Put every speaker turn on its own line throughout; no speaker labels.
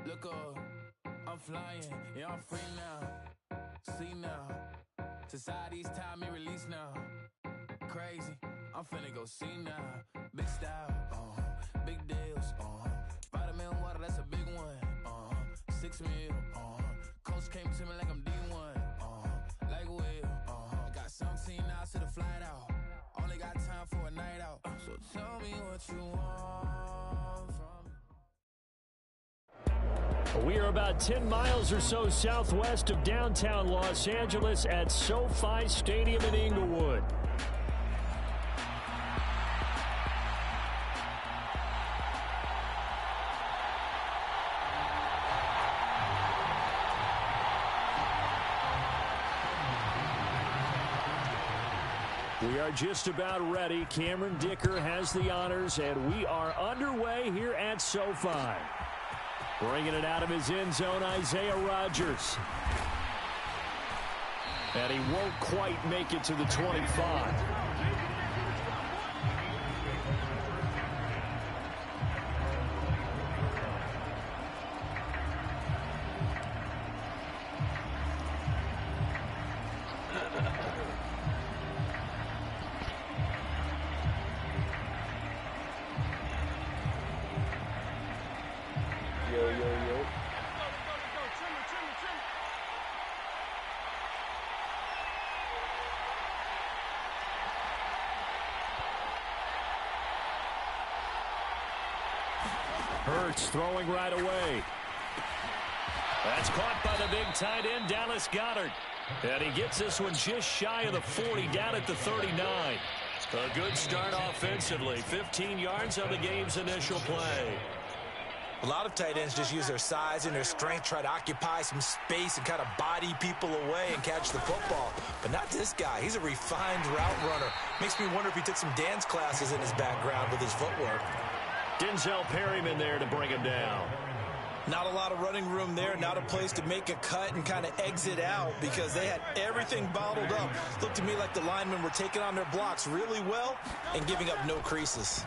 Look up, I'm flying, yeah, I'm free now. See now, society's time me release now. Crazy, I'm finna go see now. Big style, big deals, vitamin water, that's a big one. 6 mil, coach came to me like I'm D1, like Will, got 17 hours to the flight out. Only got time for a night out, so tell me what you want from me.
We are about 10 miles or so southwest of downtown Los Angeles at SoFi Stadium in Inglewood. We are just about ready. Cameron Dicker has the honors, and we are underway here at SoFi. Bringing it out of his end zone, Isaiah Rodgers. And he won't quite make it to the 25. Hurts throwing right away. That's caught by the big tight end, Dallas Goedert. And he gets this one just shy of the 40, down at the 39. A good start offensively. 15 yards on the game's initial play.
A lot of tight ends just use their size and their strength, try to occupy some space and kind of body people away and catch the football. But not this guy. He's a refined route runner. Makes me wonder if he took some dance classes in his background with his footwork.
Denzel Perryman there to bring him down.
Not a lot of running room there, not a place to make a cut and kind of exit out because they had everything bottled up. Looked to me like the linemen were taking on their blocks really well and giving up no creases.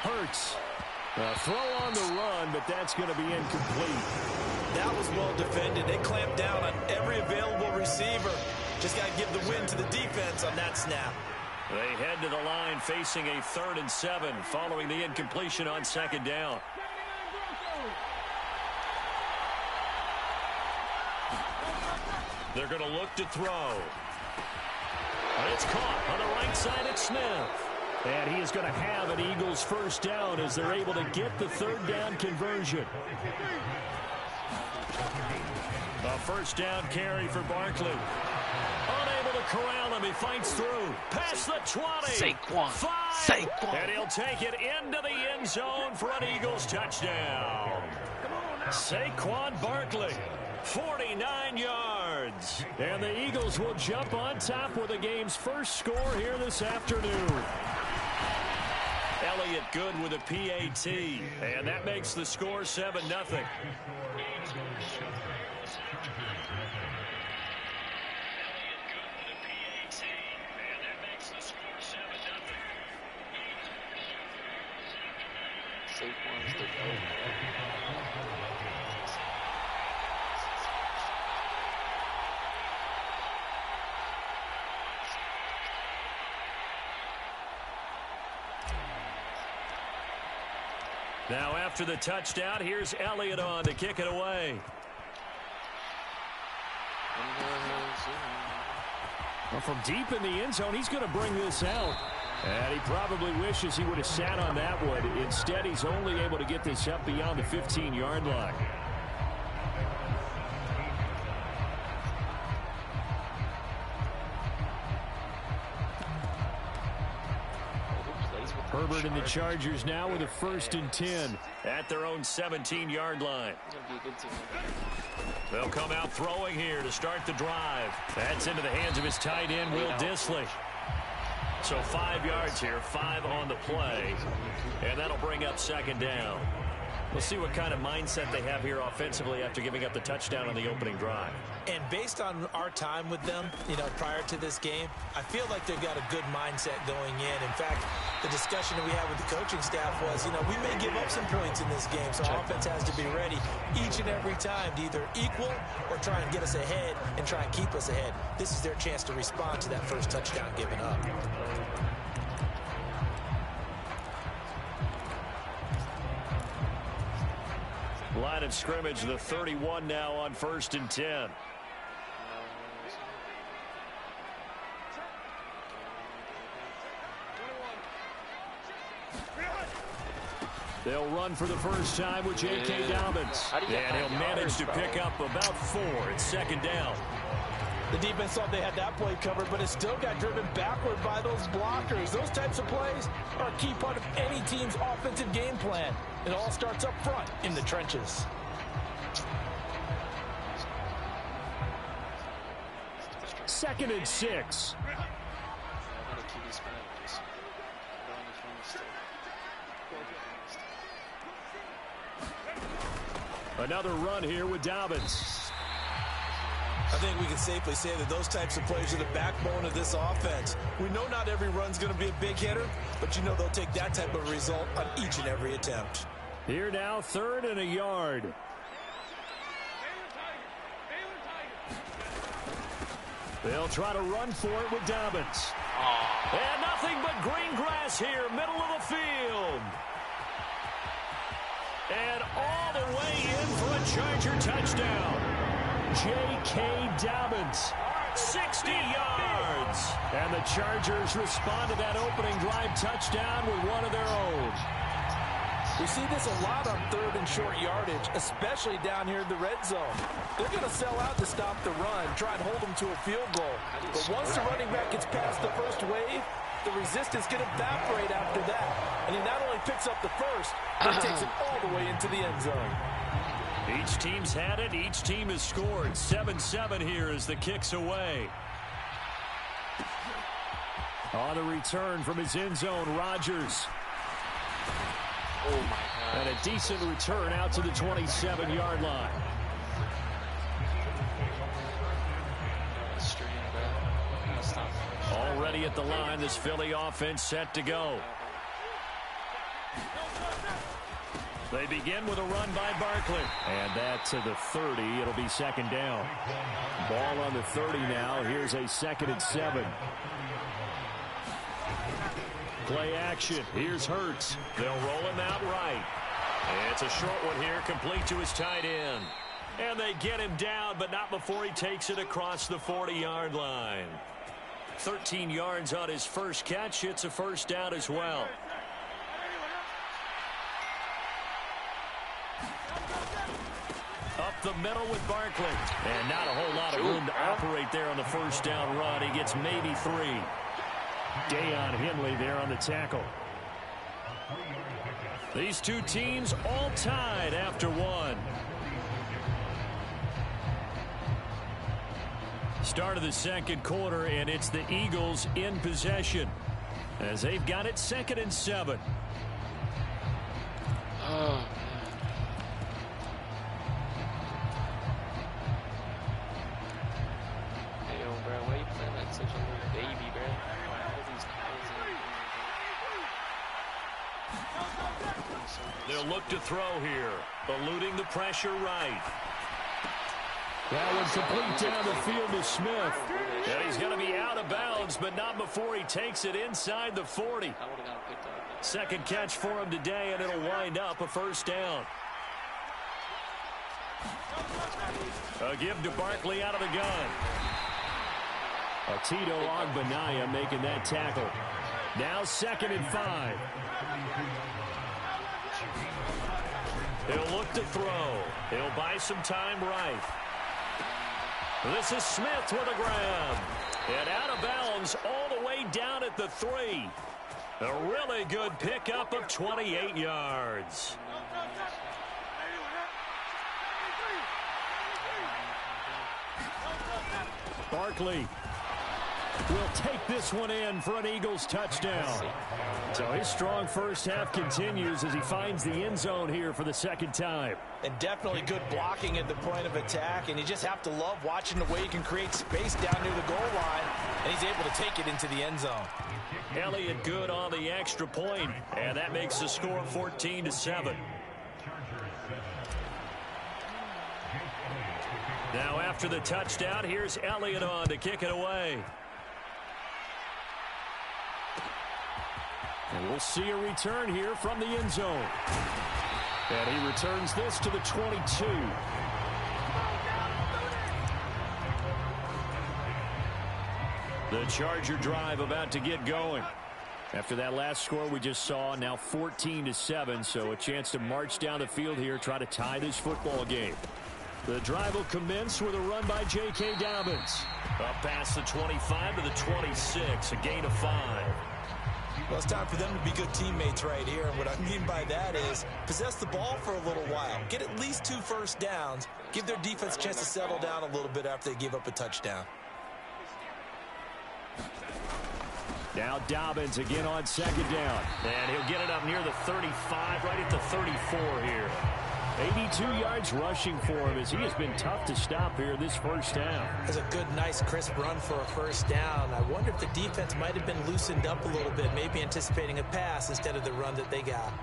Hurts. A throw on the run, but that's going to be incomplete.
That was well defended. They clamped down on every available receiver. Just got to give the win to the defense on that snap.
They head to the line facing a 3rd and 7 following the incompletion on 2nd down. They're going to look to throw. It's caught on the right side at Smith. And he is going to have an Eagles first down as they're able to get the 3rd down conversion. A first down carry for Barkley. Unable to corral him. He fights through. Past the 20.
Saquon.
5. And he'll take it into the end zone for an Eagles touchdown. Saquon Barkley. 49 yards. And the Eagles will jump on top with the game's first score here this afternoon. Elliott good with a PAT. And that makes the score 7-0.
Saquon's the goal.
Now after the touchdown, here's Elliott on to kick it away. Well, from deep in the end zone, he's going to bring this out. And he probably wishes he would have sat on that one. Instead, he's only able to get this up beyond the 15-yard line. Herbert and the Chargers now with a 1st and 10 at their own 17-yard line. They'll come out throwing here to start the drive. That's into the hands of his tight end, Will Dissly. So 5 yards here, 5 on the play, and that'll bring up 2nd down. We'll see what kind of mindset they have here offensively after giving up the touchdown on the opening drive.
And based on our time with them, prior to this game, I feel like they've got a good mindset going in. In fact, the discussion that we had with the coaching staff was, we may give up some points in this game, so our offense has to be ready each and every time to either equal or try and get us ahead and try and keep us ahead. This is their chance to respond to that first touchdown given up.
Line of scrimmage, the 31 now on 1st and 10. They'll run for the first time with J.K. Dobbins. And he'll manage to pick up about 4. It's 2nd down.
The defense thought they had that play covered, but it still got driven backward by those blockers. Those types of plays are a key part of any team's offensive game plan. It all starts up front in the trenches.
Second and 6. Another run here with Dobbins.
I think we can safely say that those types of plays are the backbone of this offense. We know not every run's going to be a big hitter, but they'll take that type of result on each and every attempt.
Here now, 3rd and a yard. They'll try to run for it with Dobbins. And nothing but green grass here, middle of the field. And all the way in for a Charger touchdown. J.K. Dobbins, 60 yards. And the Chargers respond to that opening drive touchdown with one of their own.
We see this a lot on 3rd and short yardage, especially down here in the red zone. They're going to sell out to stop the run, try and hold them to a field goal. But once the running back gets past the first wave, the resistance can evaporate after that. And he not only picks up the first, but takes it all the way into the end zone.
Each team's had it. Each team has scored. 7-7 here as the kick's away. On the return from his end zone, Rodgers.
Oh, my God.
And a decent return out to the 27-yard line. Already at the line, this Philly offense set to go. They begin with a run by Barkley. And that to the 30. It'll be 2nd down. Ball on the 30 now. Here's a 2nd and 7. Play action. Here's Hurts. They'll roll him out right. It's a short one here, complete to his tight end. And they get him down, but not before he takes it across the 40-yard line. 13 yards on his first catch. It's a 1st down as well. Up the middle with Barkley. And not a whole lot of room to operate there on the 1st down run. He gets maybe 3. Deion Henley there on the tackle. These two teams all tied after 1. Start of the 2nd quarter, and it's the Eagles in possession as they've got it 2nd and 7.
Oh, such a little baby, bro. All these calls.
They'll look to throw here, eluding the pressure right. That one's complete down the field to Smith. And he's going to be out of bounds, but not before he takes it inside the 40. 2nd catch for him today, and it'll wind up a 1st down. A give to Barkley out of the gun. Tito Ogbanaya making that tackle. Now 2nd and 5. He'll look to throw. He'll buy some time right. This is Smith with a grab. And out of bounds all the way down at the 3. A really good pickup of 28 yards. Barkley. will take this one in for an Eagles touchdown. So his strong first half continues as he finds the end zone here for the second time.
And definitely good blocking at the point of attack, and you just have to love watching the way he can create space down near the goal line, and he's able to take it into the end zone.
Elliott good on the extra point, and that makes the score 14-7. Now after the touchdown, here's Elliott on to kick it away. And we'll see a return here from the end zone. And he returns this to the 22. The Charger drive about to get going. After that last score we just saw, now 14-7, so a chance to march down the field here, try to tie this football game. The drive will commence with a run by J.K. Dobbins. Up past the 25 to the 26, a gain of 5.
Well, it's time for them to be good teammates right here. And what I mean by that is possess the ball for a little while. Get at least 2 first downs. Give their defense a chance to settle down a little bit after they give up a touchdown.
Now Dobbins again on second down. And he'll get it up near the 35, right at the 34 here. 82 yards rushing for him as he has been tough to stop here this first down.
That's a good, nice, crisp run for a first down. I wonder if the defense might have been loosened up a little bit, maybe anticipating a pass instead of the run that they got.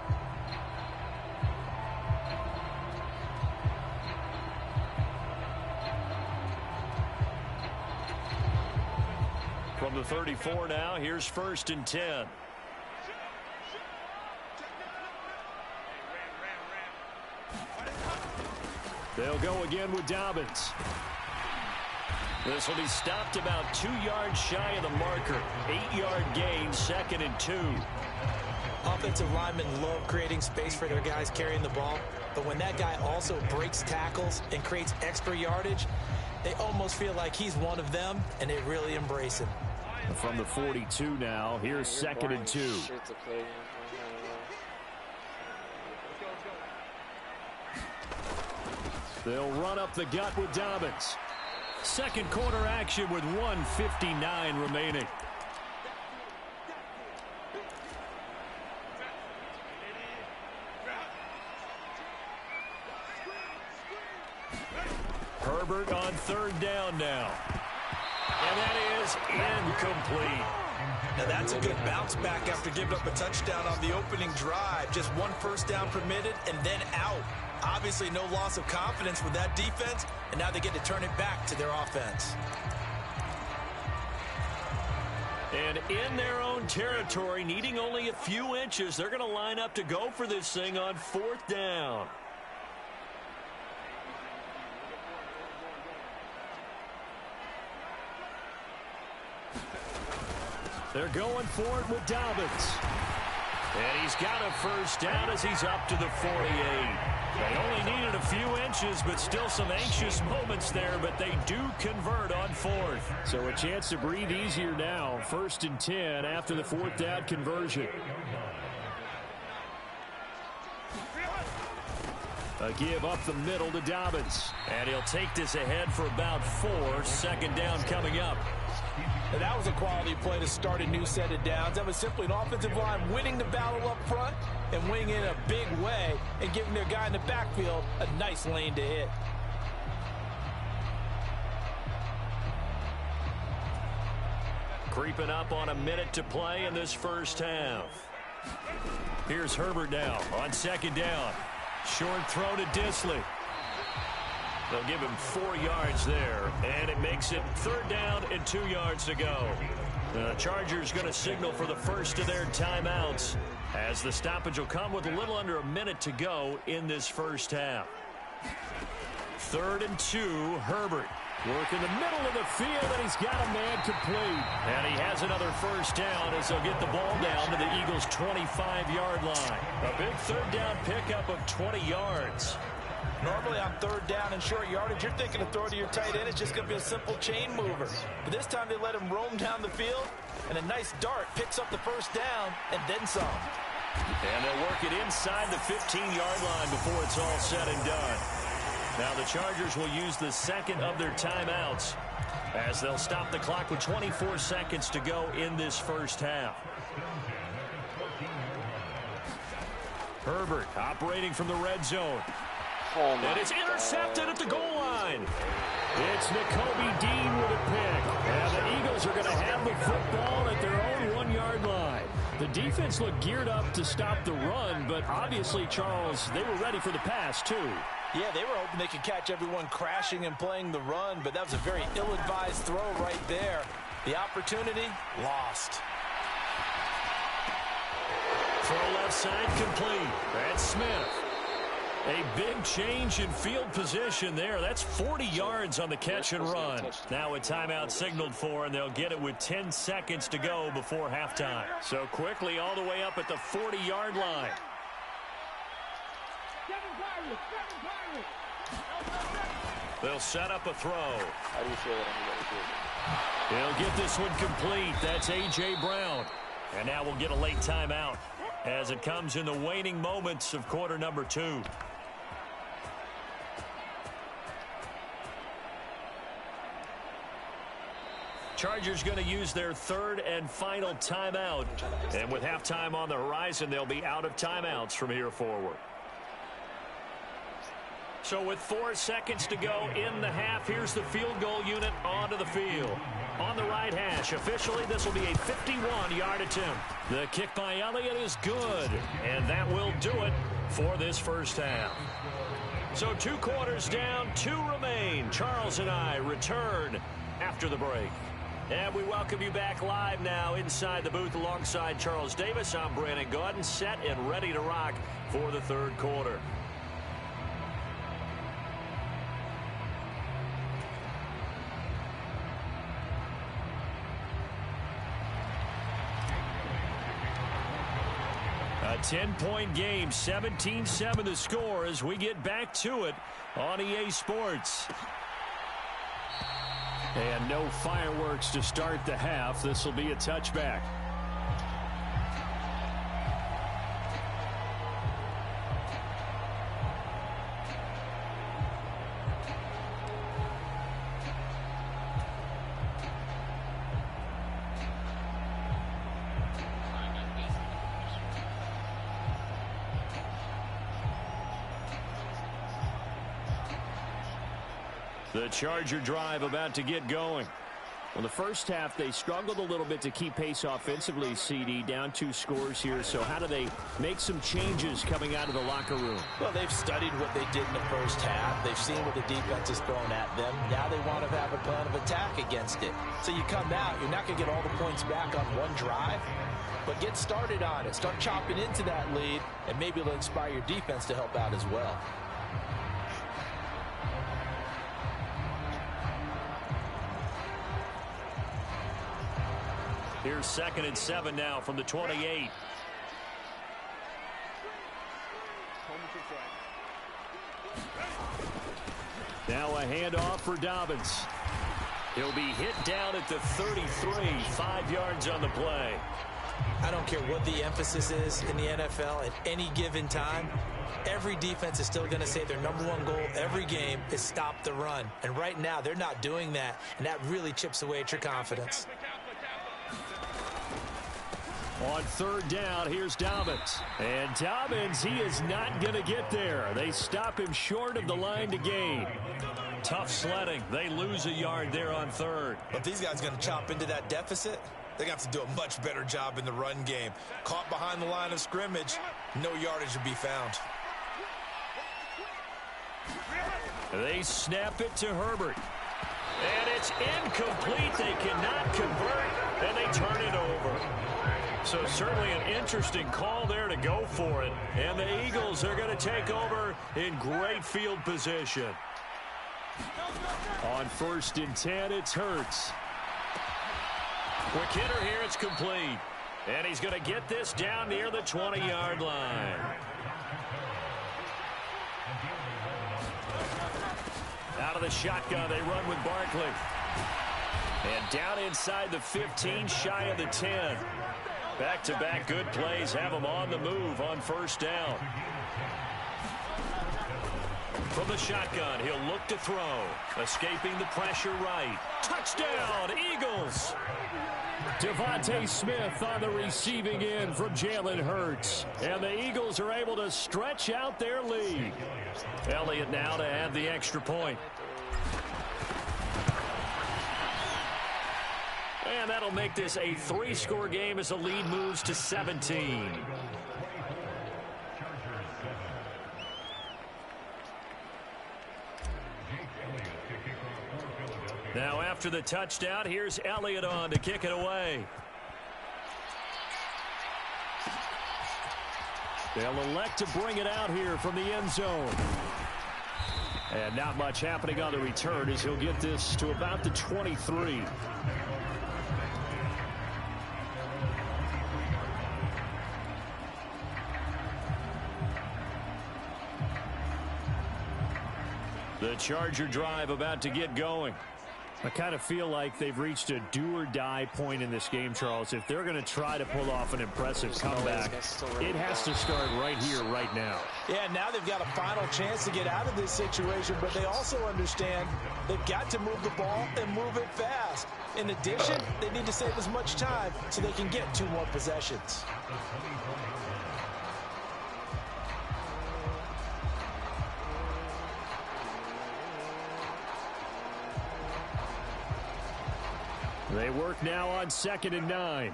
From the 34 now, here's 1st and 10. They'll go again with Dobbins. This will be stopped about 2 yards shy of the marker. 8-yard gain, 2nd and 2.
Offensive linemen love creating space for their guys carrying the ball, but when that guy also breaks tackles and creates extra yardage, they almost feel like he's one of them, and they really embrace him.
From the 42 now, here's 2nd and 2. They'll run up the gut with Dobbins. Second quarter action with 1:59 remaining. Herbert on 3rd down now. And that is incomplete.
Now that's a good bounce back after giving up a touchdown on the opening drive. Just 1 first down permitted and then out. Obviously no loss of confidence with that defense, and now they get to turn it back to their offense.
And in their own territory, needing only a few inches, they're going to line up to go for this thing on 4th down. They're going for it with Dobbins. And he's got a first down as he's up to the 48. They only needed a few inches, but still some anxious moments there, but they do convert on 4th. So a chance to breathe easier now. 1st and 10 after the 4th down conversion. A give up the middle to Dobbins. And he'll take this ahead for about 4. 2nd down coming up.
And that was a quality play to start a new set of downs. That was simply an offensive line winning the battle up front and winning in a big way and giving their guy in the backfield a nice lane to hit.
Creeping up on a minute to play in this first half. Here's Herbert now on 2nd down. Short throw to Disley. They'll give him 4 yards there, and it makes it 3rd down and 2 yards to go. The Chargers going to signal for the first of their timeouts as the stoppage will come with a little under a minute to go in this first half. 3rd and 2, Herbert. Work in the middle of the field, and he's got a man complete. And he has another first down as they'll get the ball down to the Eagles' 25-yard line. A big 3rd down pickup of 20 yards.
Normally on 3rd down and short yardage, you're thinking of throwing to your tight end. It's just going to be a simple chain mover. But this time they let him roam down the field, and a nice dart picks up the first down and then some.
And they'll work it inside the 15-yard line before it's all said and done. Now the Chargers will use the second of their timeouts as they'll stop the clock with 24 seconds to go in this first half. Herbert operating from the red zone. And it's intercepted at the goal line. It's Nakobe Dean with a pick. And the Eagles are going to have the football at their own 1-yard line. The defense looked geared up to stop the run, but obviously, Charles, they were ready for the pass, too.
Yeah, they were hoping they could catch everyone crashing and playing the run, but that was a very ill-advised throw right there. The opportunity, lost.
Throw left side complete. That's Smith. A big change in field position there. That's 40 yards on the catch and run. Now a timeout signaled for, and they'll get it with 10 seconds to go before halftime. So quickly all the way up at the 40-yard line. They'll set up a throw.
How do you feel that
He'll get this one complete. That's A.J. Brown. And now we'll get a late timeout as it comes in the waning moments of quarter number 2. Chargers going to use their third and final timeout. And with halftime on the horizon, they'll be out of timeouts from here forward. So with 4 seconds to go in the half, here's the field goal unit onto the field. On the right hash, officially this will be a 51-yard attempt. The kick by Elliott is good, and that will do it for this first half. So 2 quarters down, 2 remain. Charles and I return after the break. And we welcome you back live now inside the booth alongside Charles Davis. I'm Brandon Gaudin, set and ready to rock for the third quarter. A 10-point game, 17-7 the score as we get back to it on EA Sports. And no fireworks to start the half. This will be a touchback. The Charger drive about to get going.
Well, the first half, they struggled a little bit to keep pace offensively, CD, down 2 scores here. So how do they make some changes coming out of the locker room?
Well, they've studied what they did in the first half. They've seen what the defense has thrown at them. Now they want to have a plan of attack against it. So you come out, you're not going to get all the points back on one drive, but get started on it. Start chopping into that lead, and maybe it'll inspire your defense to help out as well.
Here's 2nd and 7 now from the 28. Now a handoff for Dobbins. He'll be hit down at the 33, 5 yards on the play.
I don't care what the emphasis is in the NFL at any given time. Every defense is still going to say their #1 goal every game is stop the run. And right now, they're not doing that, and that really chips away at your confidence.
On 3rd down, here's Dobbins. And Dobbins, he is not going to get there. They stop him short of the line to gain. Tough sledding. They lose a yard there on 3rd.
But these guys going to chop into that deficit? They're going to have to do a much better job in the run game. Caught behind the line of scrimmage, no yardage to be found.
They snap it to Herbert. And it's incomplete. They cannot convert, and they turn it over. So certainly an interesting call there to go for it. And the Eagles are going to take over in great field position. On 1st and 10, it's Hurts. Quick hitter here, it's complete. And he's going to get this down near the 20-yard line. Out of the shotgun, they run with Barkley. And down inside the 15, shy of the 10. Back-to-back good plays have them on the move on 1st down. From the shotgun, he'll look to throw. Escaping the pressure right. Touchdown, Eagles!
Devontae Smith on the receiving end from Jalen Hurts. And the Eagles are able to stretch out their lead. Elliott now to add the extra point. And that'll make this a 3-score game as the lead moves to 17. Now after the touchdown, here's Elliott on to kick it away. They'll elect to bring it out here from the end zone. And not much happening on the return as he'll get this to about the 23. The Charger drive about to get going. I kind of feel like they've reached a do-or-die point in this game, Charles. If they're going to try to pull off an impressive comeback, it has to start right here, right now.
Yeah, now they've got a final chance to get out of this situation, but they also understand they've got to move the ball and move it fast. In addition, they need to save as much time so they can get 2 more possessions.
They work now on 2nd and 9.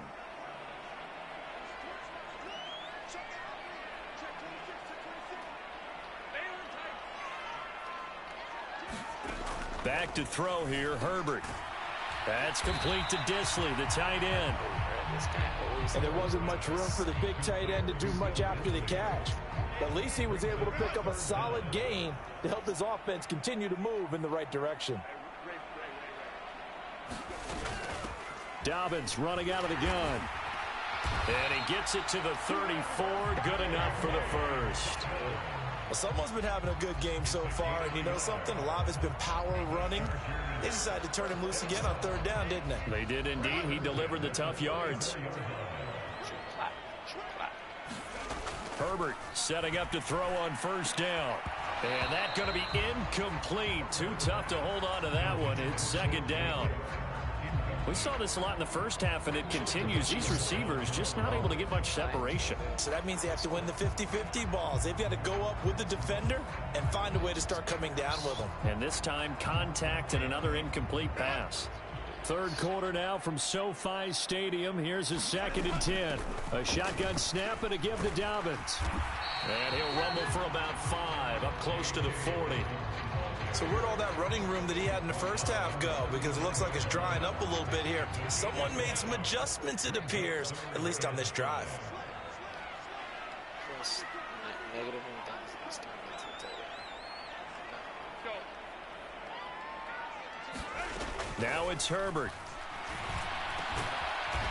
Back to throw here, Herbert. That's complete to Disley, the tight end.
And there wasn't much room for the big tight end to do much after the catch. At least he was able to pick up a solid gain to help his offense continue to move in the right direction.
Dobbins running out of the gun. And he gets it to the 34. Good enough for the first.
Well, someone's been having a good game so far, and you know something? A lot has been power running. They decided to turn him loose again on 3rd down, didn't they?
They did indeed. He delivered the tough yards. Herbert setting up to throw on 1st down. And that's going to be incomplete. Too tough to hold on to that one. It's 2nd down. We saw this a lot in the first half, and it continues. These receivers just not able to get much separation.
So that means they have to win the 50-50 balls. They've got to go up with the defender and find a way to start coming down with them.
And this time, contact and another incomplete pass. 3rd quarter now from SoFi Stadium. Here's a 2nd and 10. A shotgun snap and a give to Dobbins. And he'll rumble for about 5, up close to the 40.
So where'd all that running room that he had in the first half go? Because it looks like it's drying up a little bit here. Someone made some adjustments, it appears, at least on this drive.
Now it's Herbert.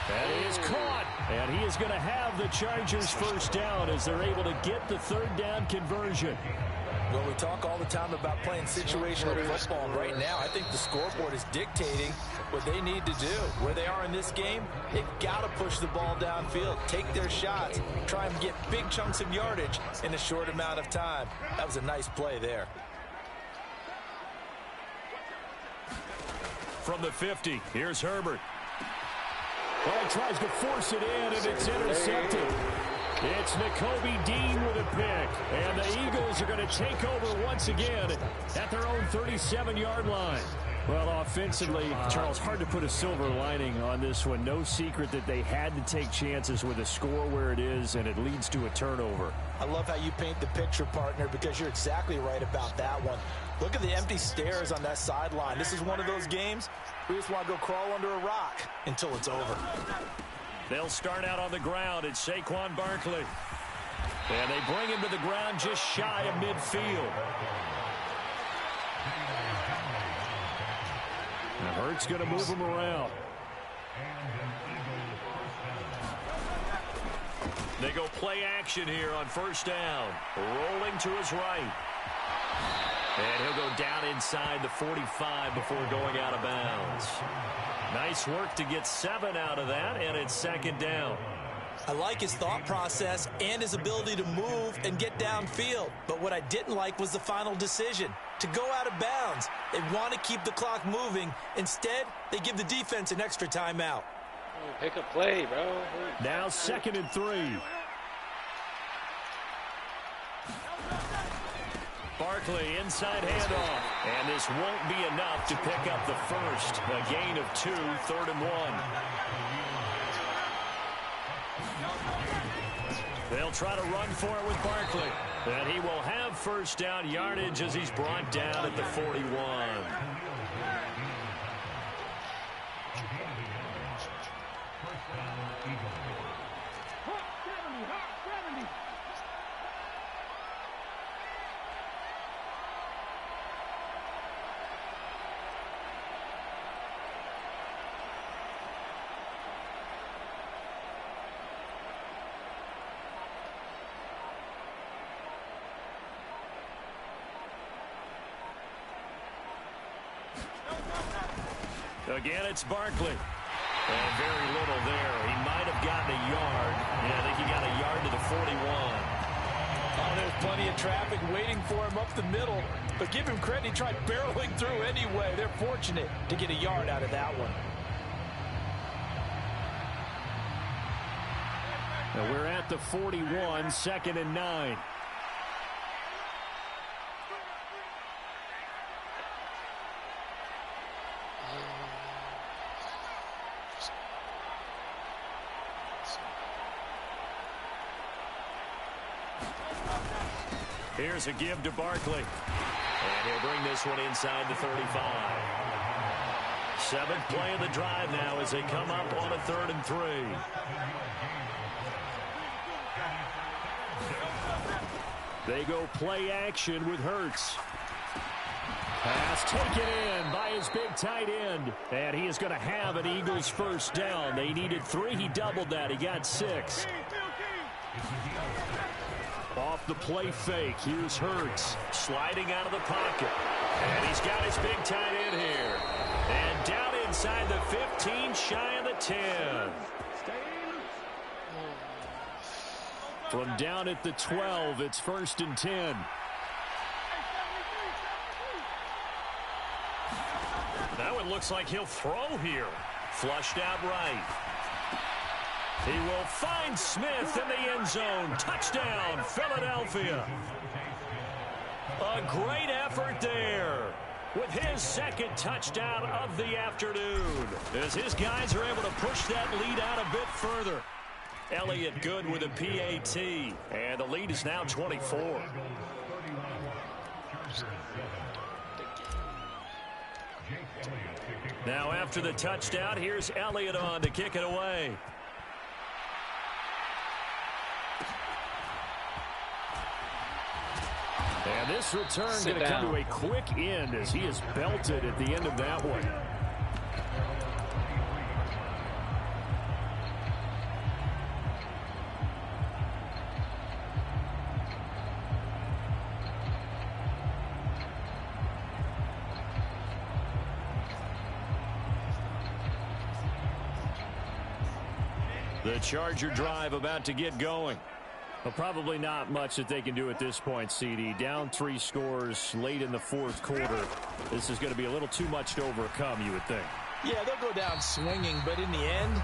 That is caught. And he is going to have the Chargers 1st down as they're able to get the 3rd down conversion.
Well, we talk all the time about playing situational football. Right now, I think the scoreboard is dictating what they need to do. Where they are in this game, they've got to push the ball downfield, take their shots, try and get big chunks of yardage in a short amount of time. That was a nice play there.
From the 50, here's Herbert. Well, he tries to force it in, and it's intercepted. It's Nakobe Dean with a pick, and the Eagles are going to take over once again at their own 37-yard line. Well, offensively, Charles, hard to put a silver lining on this one. No secret that they had to take chances with a score where it is, and it leads to a turnover.
I love how you paint the picture, partner, because you're exactly right about that one. Look at the empty stares on that sideline. This is one of those games we just want to go crawl under a rock until it's over.
They'll start out on the ground. It's Saquon Barkley. And they bring him to the ground just shy of midfield. Now Hurts going to move him around. They go play action here on 1st down. Rolling to his right. And he'll go down inside the 45 before going out of bounds. Nice work to get 7 out of that, and it's 2nd down.
I like his thought process and his ability to move and get downfield. But what I didn't like was the final decision, to go out of bounds. They want to keep the clock moving. Instead, they give the defense an extra timeout.
Pick a play, bro.
Now 2nd and 3. Barkley inside handoff. And this won't be enough to pick up the first. A gain of 2, 3rd and 1. They'll try to run for it with Barkley. And he will have first down yardage as he's brought down at the 41. Again, it's Barkley. And very little there. He might have gotten a yard. Yeah, I think he got a yard to the 41.
Oh, there's plenty of traffic waiting for him up the middle. But give him credit, he tried barreling through anyway. They're fortunate to get a yard out of that one.
Now we're at the 41, 2nd and 9. Here's a give to Barkley. And he'll bring this one inside the 35. 7th play of the drive now as they come up on a 3rd and 3. They go play action with Hurts. Pass taken in by his big tight end. And he is going to have an Eagles first down. They needed 3. He doubled that. He got 6. Off the play fake, here's Hurts sliding out of the pocket. And he's got his big tight end here. And down inside the 15, shy of the 10. From down at the 12, it's 1st and 10. Now it looks like he'll throw here. Flushed out right. He will find Smith in the end zone. Touchdown, Philadelphia. A great effort there with his 2nd touchdown of the afternoon, as his guys are able to push that lead out a bit further. Elliott good with a PAT, and the lead is now 24. Now after the touchdown, here's Elliott on to kick it away. And this return going to come to a quick end as he is belted at the end of that one. The Charger drive about to get going. Well, probably not much that they can do at this point, CD. Down 3 scores late in the 4th quarter. This is going to be a little too much to overcome, you would think.
Yeah, they'll go down swinging, but in the end,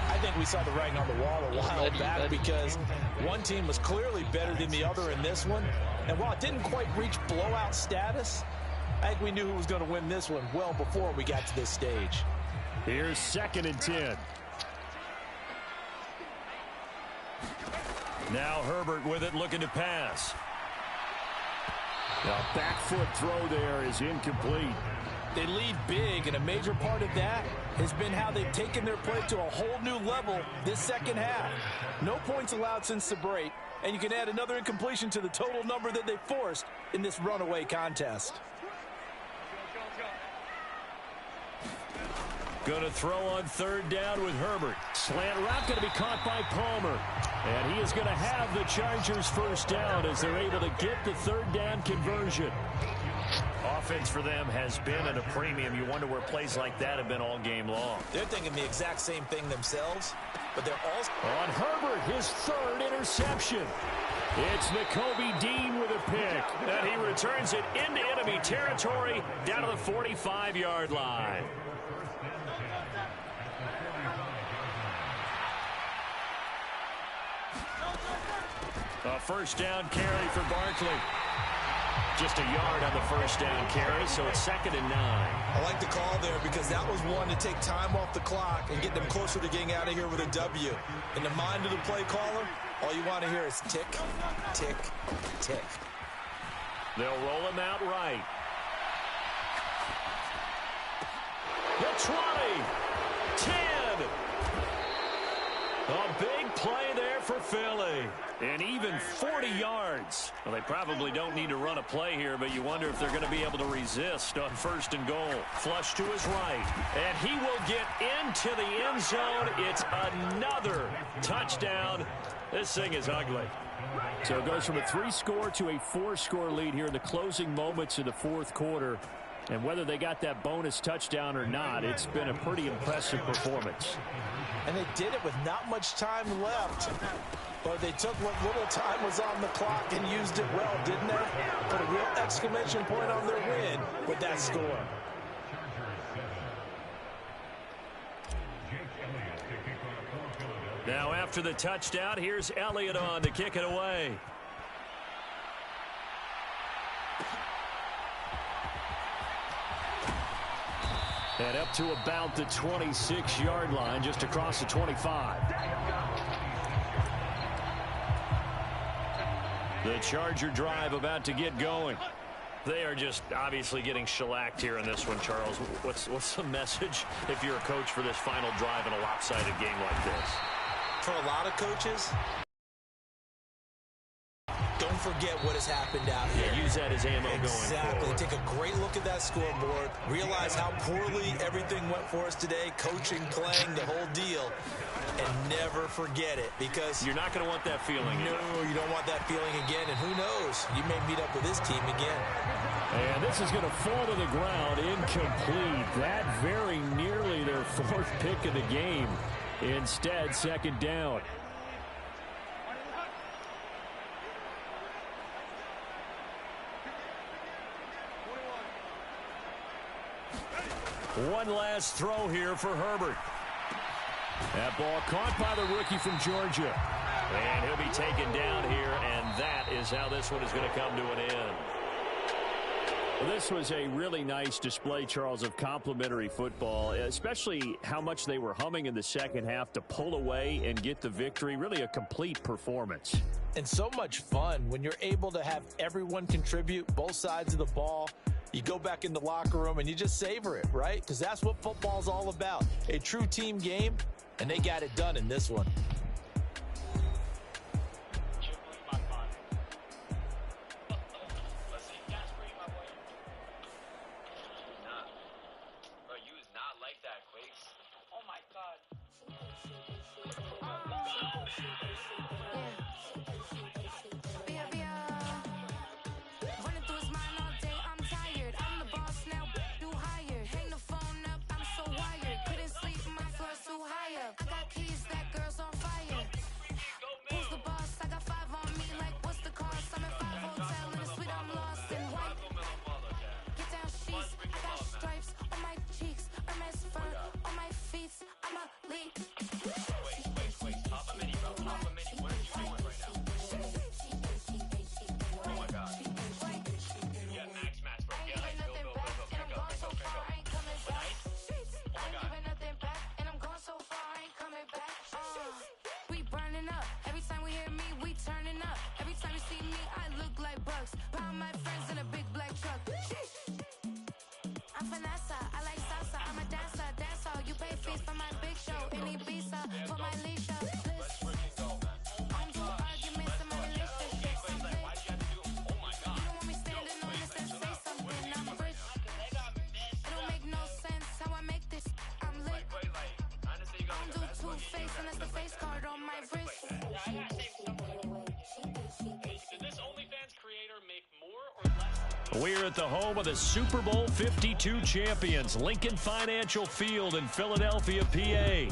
I think we saw the writing on the wall a while back because one team was clearly better than the other in this one. And while it didn't quite reach blowout status, I think we knew who was going to win this one well before we got to this stage.
Here's 2nd and 10. Now Herbert with it, looking to pass. The back foot throw there is incomplete.
They lead big, and a major part of that has been how they've taken their play to a whole new level this 2nd half. No points allowed since the break, and you can add another incompletion to the total number that they forced in this runaway contest.
Going to throw on 3rd down with Herbert. Slant route going to be caught by Palmer. And he is going to have the Chargers first down as they're able to get the 3rd down conversion. Offense for them has been at a premium. You wonder where plays like that have been all game long.
They're thinking the exact same thing themselves. but they're also...
On Herbert, his third interception. It's Nakobe Dean with a pick. And he returns it into enemy territory down to the 45-yard line. A first down carry for Barkley. Just a yard on the first down carry, so it's 2nd and 9.
I like the call there because that was one to take time off the clock and get them closer to getting out of here with a W. In the mind of the play caller, all you want to hear is tick, tick, tick.
They'll roll him out right. The 20, 10. A big play there for Philly. And even 40 yards. Well, they probably don't need to run a play here, but you wonder if they're going to be able to resist on 1st and goal. Flush to his right. And he will get into the end zone. It's another touchdown. This thing is ugly. So it goes from a 3-score to a 4-score lead here in the closing moments of the 4th quarter. And whether they got that bonus touchdown or not, it's been a pretty impressive performance.
And they did it with not much time left. But they took what little time was on the clock and used it well, didn't they? Put a real exclamation point on their win with that score.
Now after the touchdown, here's Elliott on to kick it away. And up to about the 26-yard line, just across the 25. The Charger drive about to get going. They are just obviously getting shellacked here in this one, Charles. What's the message if you're a coach for this final drive in a lopsided game like this?
For a lot of coaches, don't forget what has happened out here.
Yeah, use that as ammo going
Exactly.
forward.
Take a great look at that scoreboard. Realize how poorly everything went for us today. Coaching, playing, the whole deal. And never forget it, because
you're not going to want that feeling.
No, you don't want that feeling again. And who knows? You may meet up with this team again.
And this is going to fall to the ground incomplete. That very nearly their 4th pick of the game. Instead, 2nd down. One last throw here for Herbert. That ball caught by the rookie from Georgia. And he'll be taken down here, and that is how this one is going to come to an end. Well, this was a really nice display, Charles, of complimentary football, especially how much they were humming in the second half to pull away and get the victory. Really a complete performance.
And so much fun when you're able to have everyone contribute, both sides of the ball. You go back in the locker room and you just savor it, right? Because that's what football's all about. A true team game, and they got it done in this one.
We're at the home of the Super Bowl 52 champions, Lincoln Financial Field in Philadelphia, PA.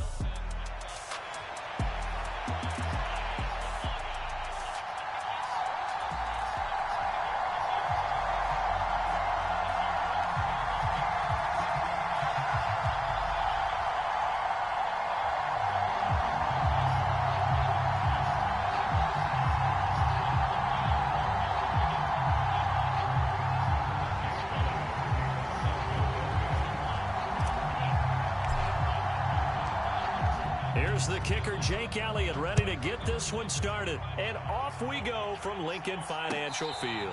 Here's the kicker, Jake Elliott, ready to get this one started. And off we go from Lincoln Financial Field.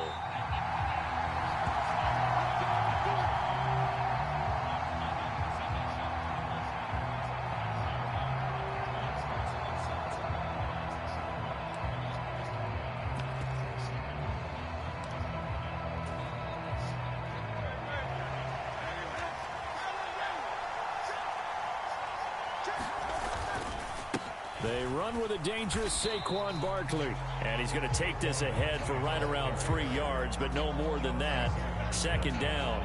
They run with a dangerous Saquon Barkley.
And he's going to take this ahead for right around 3 yards, but no more than that. Second down.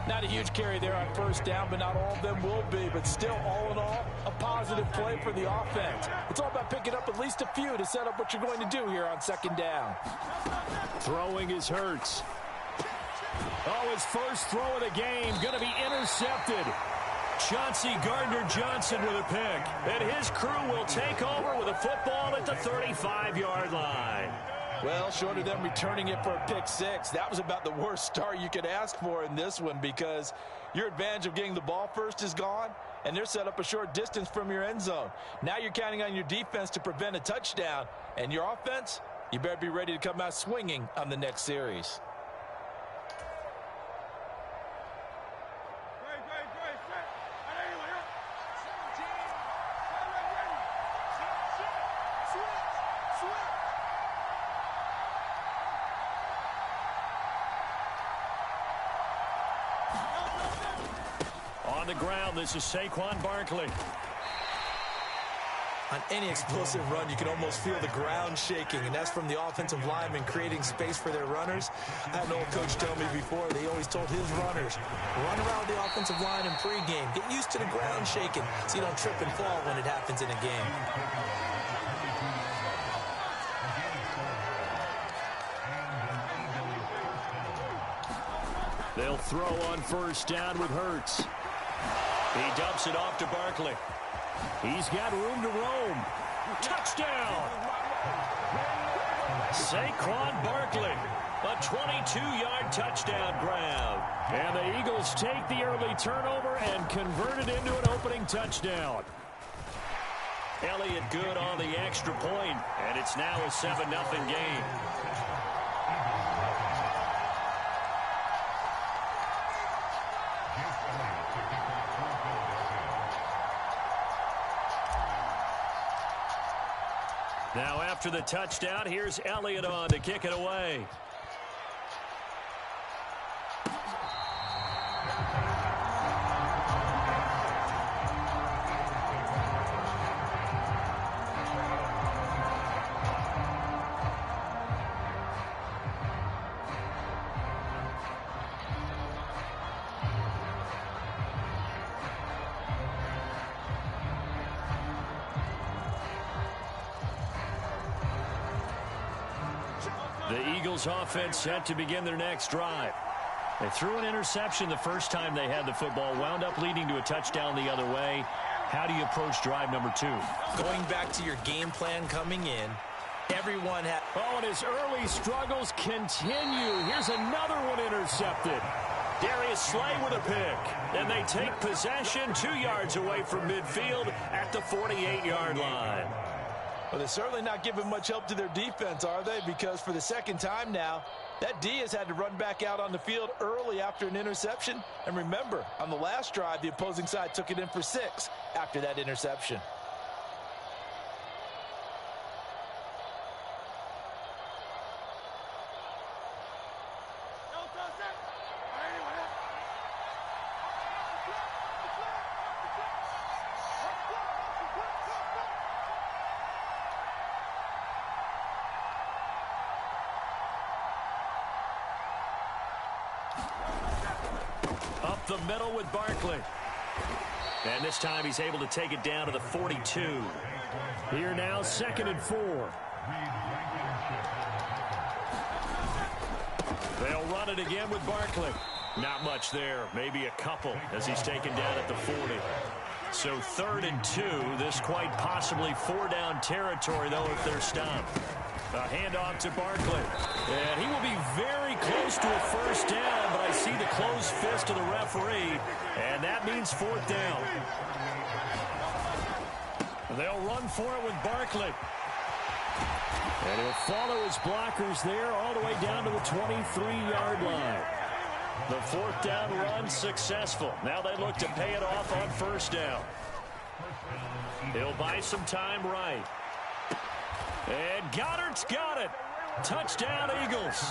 Not a huge carry there on first down, but not all of them will be. But still, all in all, a positive play for the offense. It's all about picking up at least a few to set up what you're going to do here on second down.
Throwing is Hurts. Oh, his first throw of the game, going to be intercepted.
Chauncey Gardner-Johnson with a pick. And his crew will take over with a football at the 35-yard line.
Well, short of them returning it for a pick six, that was about the worst start you could ask for in this one, because your advantage of getting the ball first is gone, and they're set up a short distance from your end zone. Now you're counting on your defense to prevent a touchdown, and your offense, you better be ready to come out swinging on the next series.
On the ground, this is Saquon Barkley.
On any explosive run, you can almost feel the ground shaking, and that's from the offensive linemen creating space for their runners. I had an old coach tell me before, they always told his runners, run around the offensive line in pregame. Get used to the ground shaking so you don't trip and fall when it happens in a game.
They'll throw on first down with Hurts.
He dumps it off to Barkley.
He's got room to roam.
Touchdown! Saquon Barkley, a 22-yard touchdown grab.
And the Eagles take the early turnover and convert it into an opening touchdown.
Elliott good on the extra point, and it's now a 7-0 game. Now after the touchdown, here's Elliott on to kick it away. The Eagles offense set to begin their next drive. They threw an interception the first time they had the football, wound up leading to a touchdown the other way. How do you approach drive number 2?
Going back to your game plan coming in, everyone had...
Oh, and his early struggles continue. Here's another one intercepted.
Darius Slay with a pick. And they take possession 2 yards away from midfield at the 48-yard line.
Well, they're certainly not giving much help to their defense, are they? Because for the second time now, that D has had to run back out on the field early after an interception. And remember, on the last drive, the opposing side took it in for 6 after that interception.
Up the middle with Barkley. And this time he's able to take it down to the 42.
Here now, 2nd and 4.
They'll run it again with Barkley. Not much there, maybe a couple as he's taken down at the 40. So 3rd and 2, this quite possibly 4-down territory, though, if they're stopped. A handoff to Barkley. And he will be very close to a first down, but I see the closed fist of the referee, and that means 4th down.
They'll run for it with Barkley. And he'll follow his blockers there all the way down to the 23-yard line. The 4th down run successful. Now they look to pay it off on 1st down. He'll buy some time right. And Goddard's got it. Touchdown, Eagles.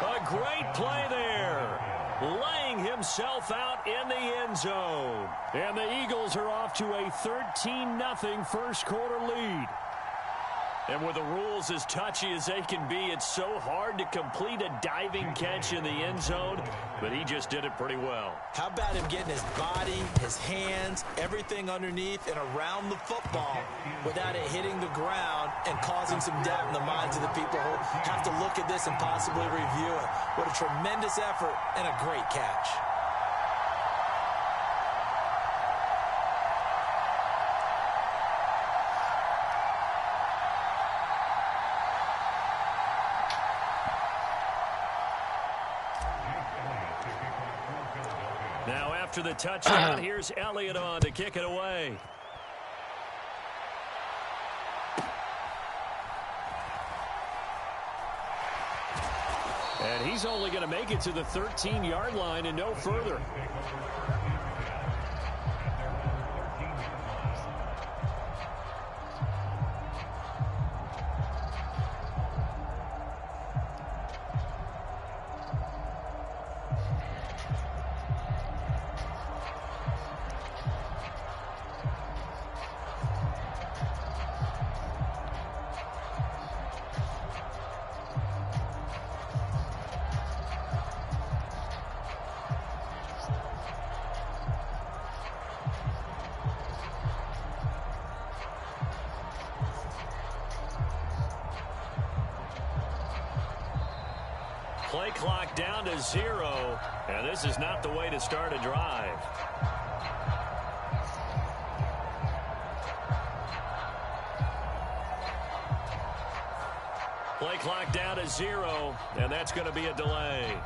A great play there. Laying himself out in the end zone. And the Eagles are off to a 13-0 first quarter lead. And with the rules as touchy as they can be, it's so hard to complete a diving catch in the end zone, but he just did it pretty well.
How about him getting his body, his hands, everything underneath and around the football without it hitting the ground and causing some doubt in the minds of the people who have to look at this and possibly review it. What a tremendous effort and a great catch.
Now after the touchdown, here's Elliott on to kick it away. And he's only going to make it to the 13-yard line and no further. Play clock down to 0, and this is not the way to start a drive. Play clock down to 0, and that's going to be a delay.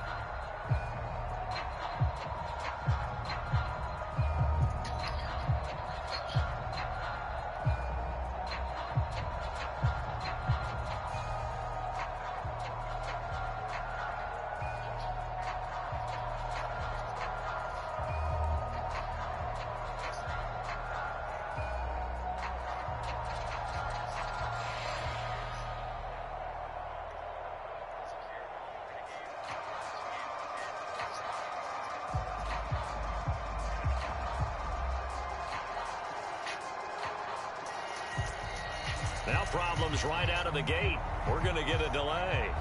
Now problems right out of the gate. We're going to get a delay.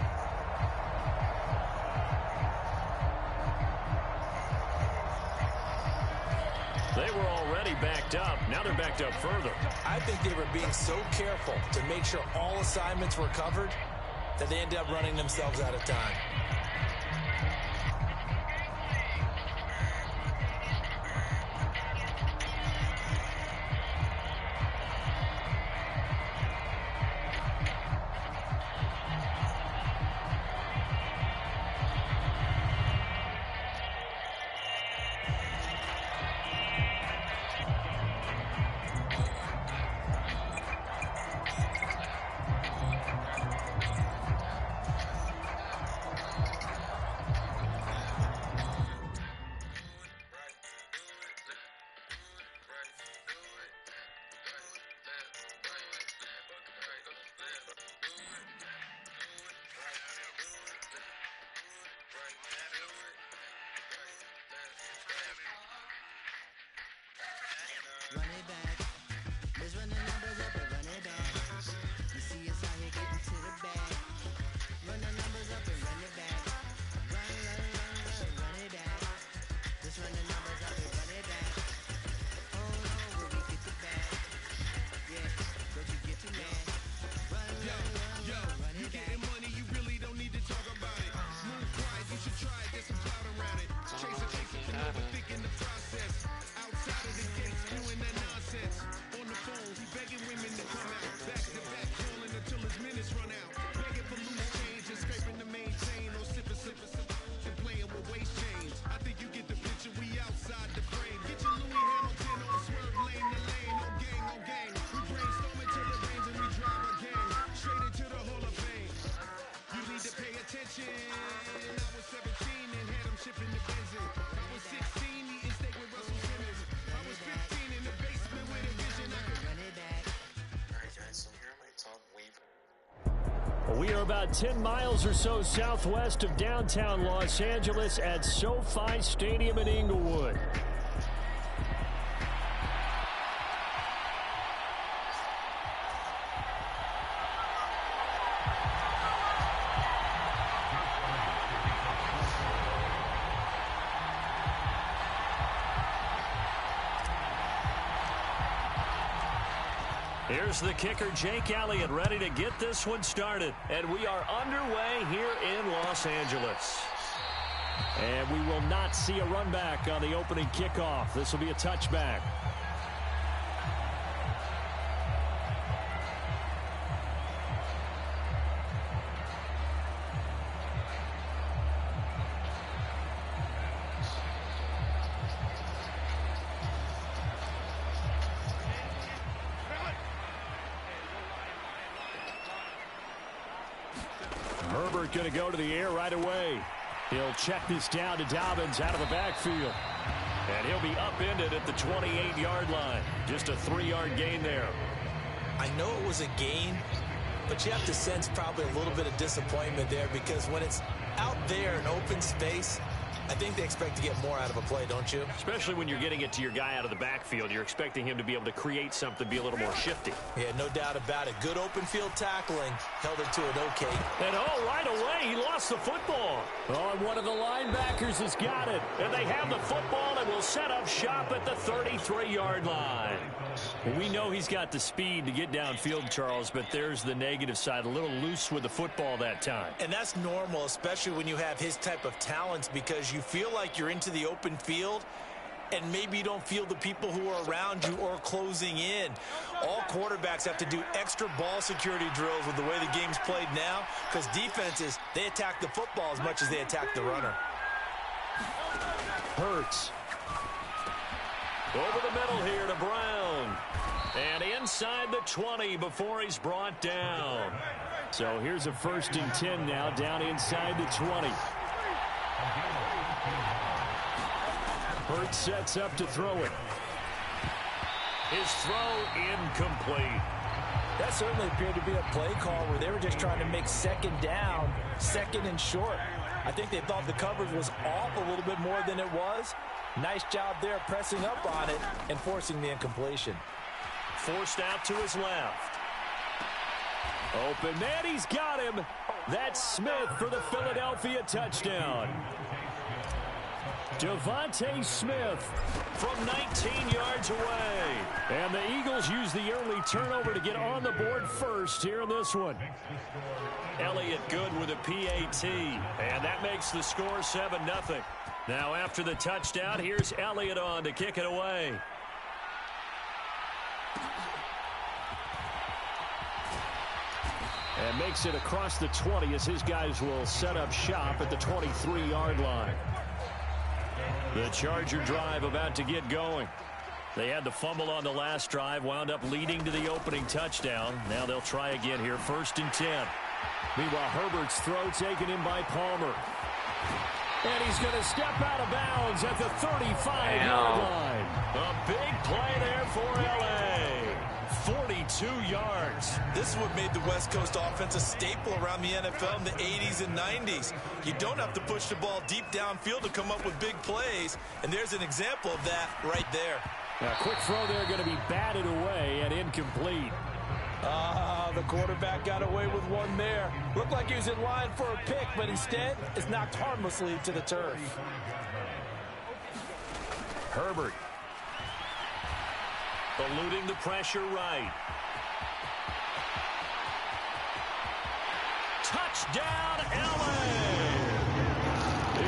They were already backed up. Now they're backed up further.
I think they were being so careful to make sure all assignments were covered that they ended up running themselves out of time.
We are about 10 miles or so southwest of downtown Los Angeles at SoFi Stadium in Inglewood. Here's the kicker, Jake Elliott, ready to get this one started. And we are underway here in Los Angeles. And we will not see a run back on the opening kickoff. This will be a touchback. Herbert going to go to the air right away. He'll check this down to Dobbins out of the backfield. And he'll be upended at the 28-yard line. Just a 3-yard gain there.
I know it was a gain, but you have to sense probably a little bit of disappointment there, because when it's out there in open space, I think they expect to get more out of a play, don't you?
Especially when you're getting it to your guy out of the backfield. You're expecting him to be able to create something, be a little more shifty.
Yeah, no doubt about it. Good open field tackling. Held it to an okay.
And right away, he lost the football.
Oh, and one of the linebackers has got it.
And they have the football and will set up shop at the 33-yard line.
Well, we know he's got the speed to get downfield, Charles, but there's the negative side. A little loose with the football that time.
And that's normal, especially when you have his type of talents, because you feel like you're into the open field and maybe you don't feel the people who are around you or closing in. All quarterbacks have to do extra ball security drills with the way the game's played now, because defenses, they attack the football as much as they attack the runner.
Hurts.
Over the middle here to Brown. And inside the 20 before he's brought down.
So here's a 1st and 10 now, down inside the 20. Hurts sets up to throw it.
His throw incomplete.
That certainly appeared to be a play call where they were just trying to make second down, second and short. I think they thought the coverage was off a little bit more than it was. Nice job there pressing up on it and forcing the incompletion.
Forced out to his left.
Open man, he's got him. That's Smith for the Philadelphia touchdown. Devontae Smith
from 19 yards away.
And the Eagles use the early turnover to get on the board first here in this one.
Elliott good with a PAT. And that makes the score 7-0. Now after the touchdown, here's Elliott on to kick it away.
And makes it across the 20 as his guys will set up shop at the 23-yard line.
The Charger drive about to get going. They had the fumble on the last drive, wound up leading to the opening touchdown. Now they'll try again here, 1st and 10.
Meanwhile, Herbert's throw taken in by Palmer. And he's going to step out of bounds at the 35-yard line.
A big play there for L.A. 42 yards.
This is what made the West Coast offense a staple around the NFL in the 80s and 90s. You don't have to push the ball deep downfield to come up with big plays, and there's an example of that right there.
Now, quick throw there going to be batted away and incomplete.
The quarterback got away with one there. Looked like he was in line for a pick, but instead is knocked harmlessly to the turf.
Herbert. Eluding the pressure right. Touchdown, L.A.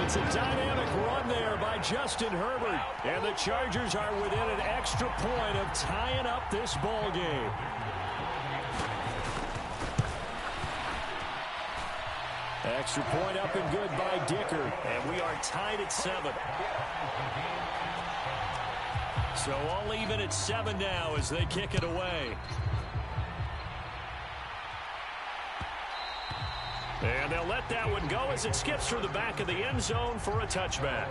It's a dynamic run there by Justin Herbert. And the Chargers are within an extra point of tying up this ball game. Extra point up and good by Dicker.
And we are tied at 7. So all even at 7 now as they kick it away. And they'll let that one go as it skips through the back of the end zone for a touchback.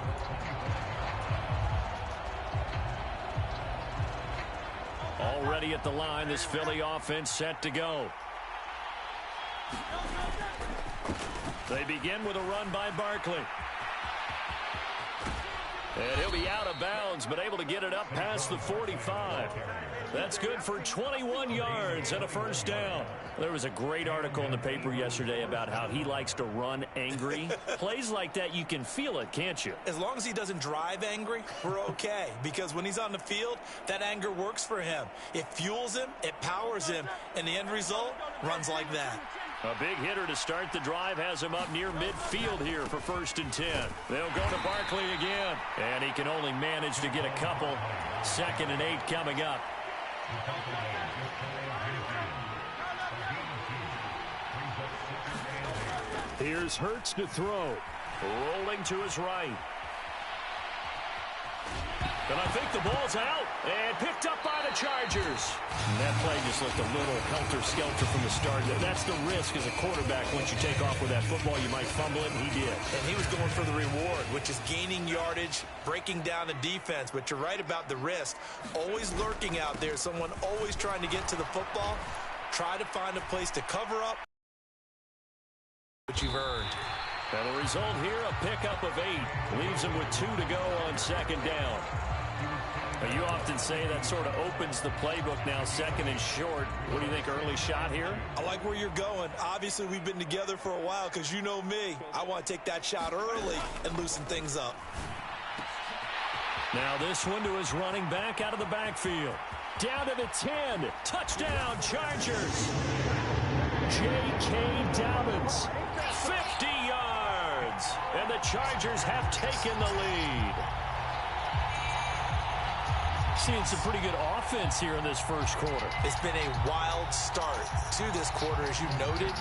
Already at the line, this Philly offense set to go. They begin with a run by Barkley. And he'll be out of bounds, but able to get it up past the 45. That's good for 21 yards and a first down. There was a great article in the paper yesterday about how he likes to run angry. Plays like that, you can feel it, can't you?
As long as he doesn't drive angry, we're okay. Because when he's on the field, that anger works for him. It fuels him, it powers him, and the end result runs like that.
A big hitter to start the drive has him up near midfield here for 1st and 10. They'll go to Barkley again, and he can only manage to get a couple. 2nd and 8 coming up.
Here's Hurts to throw.
Rolling to his right. And I think the ball's out and picked up by the Chargers. And that play just looked a little helter-skelter from the start. That's the risk as a quarterback. Once you take off with that football, you might fumble it, and he did.
And he was going for the reward, which is gaining yardage, breaking down the defense. But you're right about the risk. Always lurking out there, someone always trying to get to the football. Try to find a place to cover up what you've earned.
And the result here, a pickup of 8. Leaves him with 2 to go on 2nd down. Now, you often say that sort of opens the playbook now, 2nd and short. What do you think, early shot here?
I like where you're going. Obviously, we've been together for a while because you know me. I want to take that shot early and loosen things up.
Now this one to his running back out of the backfield. Down to the 10. Touchdown, Chargers. J.K. Dobbins. 50 yards. And the Chargers have taken the lead. Seeing some pretty good offense here in this first quarter.
It's been a wild start to this quarter, as you noted.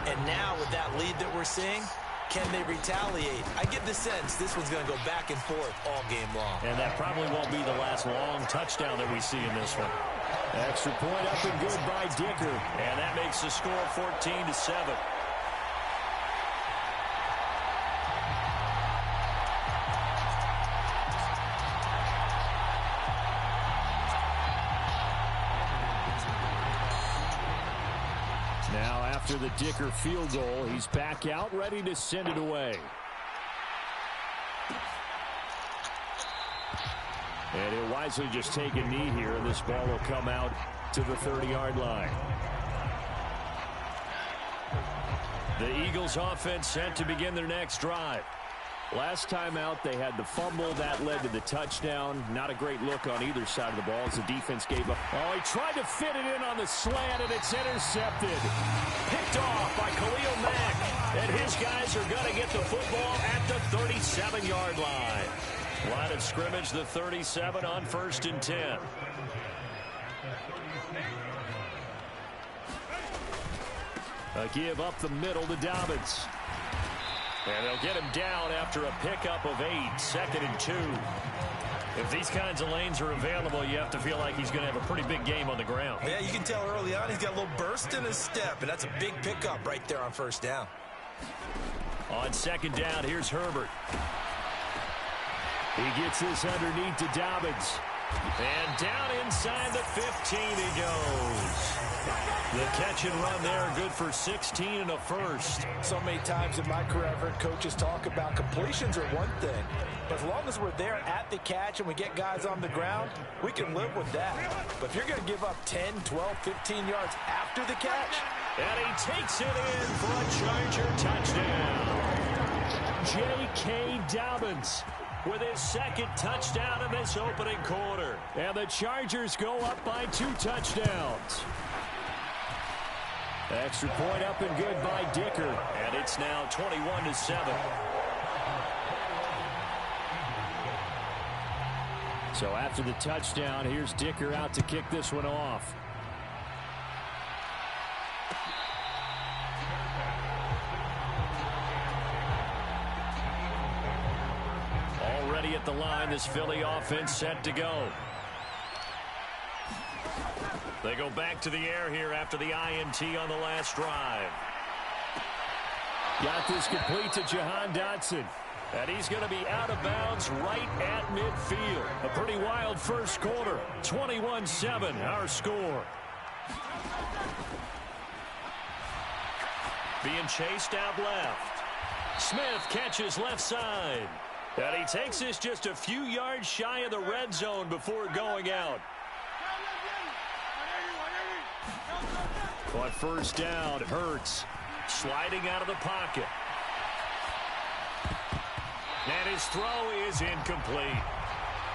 And now with that lead that we're seeing, can they retaliate? I get the sense this one's going to go back and forth all game long.
And that probably won't be the last long touchdown that we see in this one.
Extra point up and good by Dicker.
And that makes the score 14-7.
Now after the Dicker field goal, he's back out ready to send it away. And he'll wisely just take a knee here, and this ball will come out to the 30-yard line.
The Eagles offense set to begin their next drive.
Last time out, they had the fumble. That led to the touchdown. Not a great look on either side of the ball as the defense gave up.
Oh, he tried to fit it in on the slant, and it's intercepted. Picked off by Khalil Mack. And his guys are going to get the football at the 37-yard line. Line of scrimmage, the 37 on 1st and 10.
A give up the middle to Dobbins.
And they'll get him down after a pickup of 8, 2nd and 2. If these kinds of lanes are available, you have to feel like he's going to have a pretty big game on the ground.
Yeah, you can tell early on he's got a little burst in his step, and that's a big pickup right there on 1st down.
On 2nd down, here's Herbert.
He gets this underneath to Dobbins.
And down inside the 15 he goes. The catch and run there, good for 16 and a first.
So many times in my career, I've heard coaches talk about completions are one thing. But as long as we're there at the catch and we get guys on the ground, we can live with that. But if you're going to give up 10, 12, 15 yards after the catch.
And he takes it in for a Charger touchdown.
J.K. Dobbins
with his 2nd touchdown in this opening quarter.
And the Chargers go up by 2 touchdowns. Extra point up and good by Dicker.
And it's now 21-7.
So after the touchdown, here's Dicker out to kick this one off.
Already at the line, this Philly offense set to go. They go back to the air here after the INT on the last drive.
Got this complete to Jahan Dotson.
And he's going to be out of bounds right at midfield.
A pretty wild first quarter. 21-7, our score.
being chased out left. Smith catches left side. And he takes this just a few yards shy of the red zone before going out. On first down, Hurts sliding out of the pocket. And his throw is incomplete.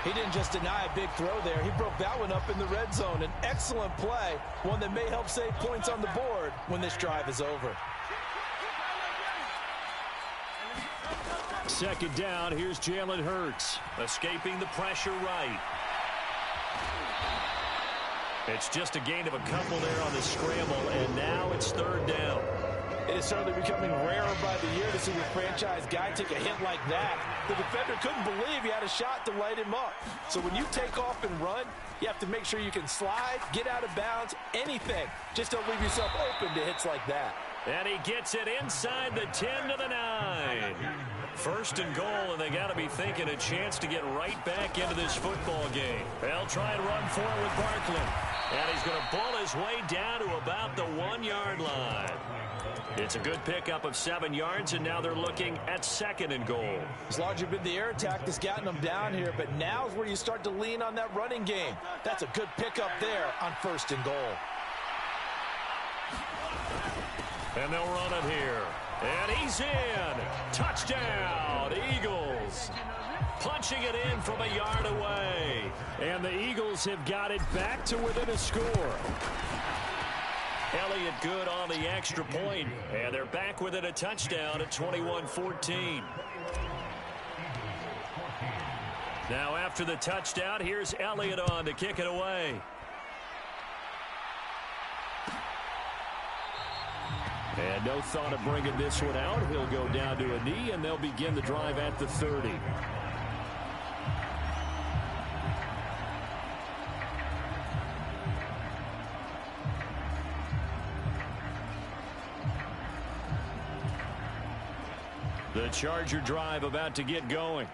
He didn't just deny a big throw there. He broke that one up in the red zone. An excellent play, one that may help save points on the board when this drive is over.
Second down, here's Jalen Hurts, escaping the pressure right. It's just a gain of a couple there on the scramble, and now it's third down.
It is certainly becoming rarer by the year to see your franchise guy take a hit like that. The defender couldn't believe he had a shot to light him up. So when you take off and run, you have to make sure you can slide, get out of bounds, anything. Just don't leave yourself open to hits like that.
And he gets it inside the 10 to the 9. First and goal, and they got to be thinking a chance to get right back into this football game. They'll try and run for it with Barkley. And he's going to bull his way down to about the 1-yard line. It's a good pickup of 7 yards, and now they're looking at second and goal.
It's largely been the air attack that's gotten them down here, but now's where you start to lean on that running game. That's a good pickup there on first and goal.
And they'll run it here. And he's in. Touchdown, Eagles. Punching it in from a yard away. And the Eagles have got it back to within a score. Elliott good on the extra point, and they're back within a touchdown at 21-14. Now after the touchdown, here's Elliott on to kick it away. And no thought of bringing this one out. He'll go down to a knee, and they'll begin the drive at the 30. The Charger drive about to get going.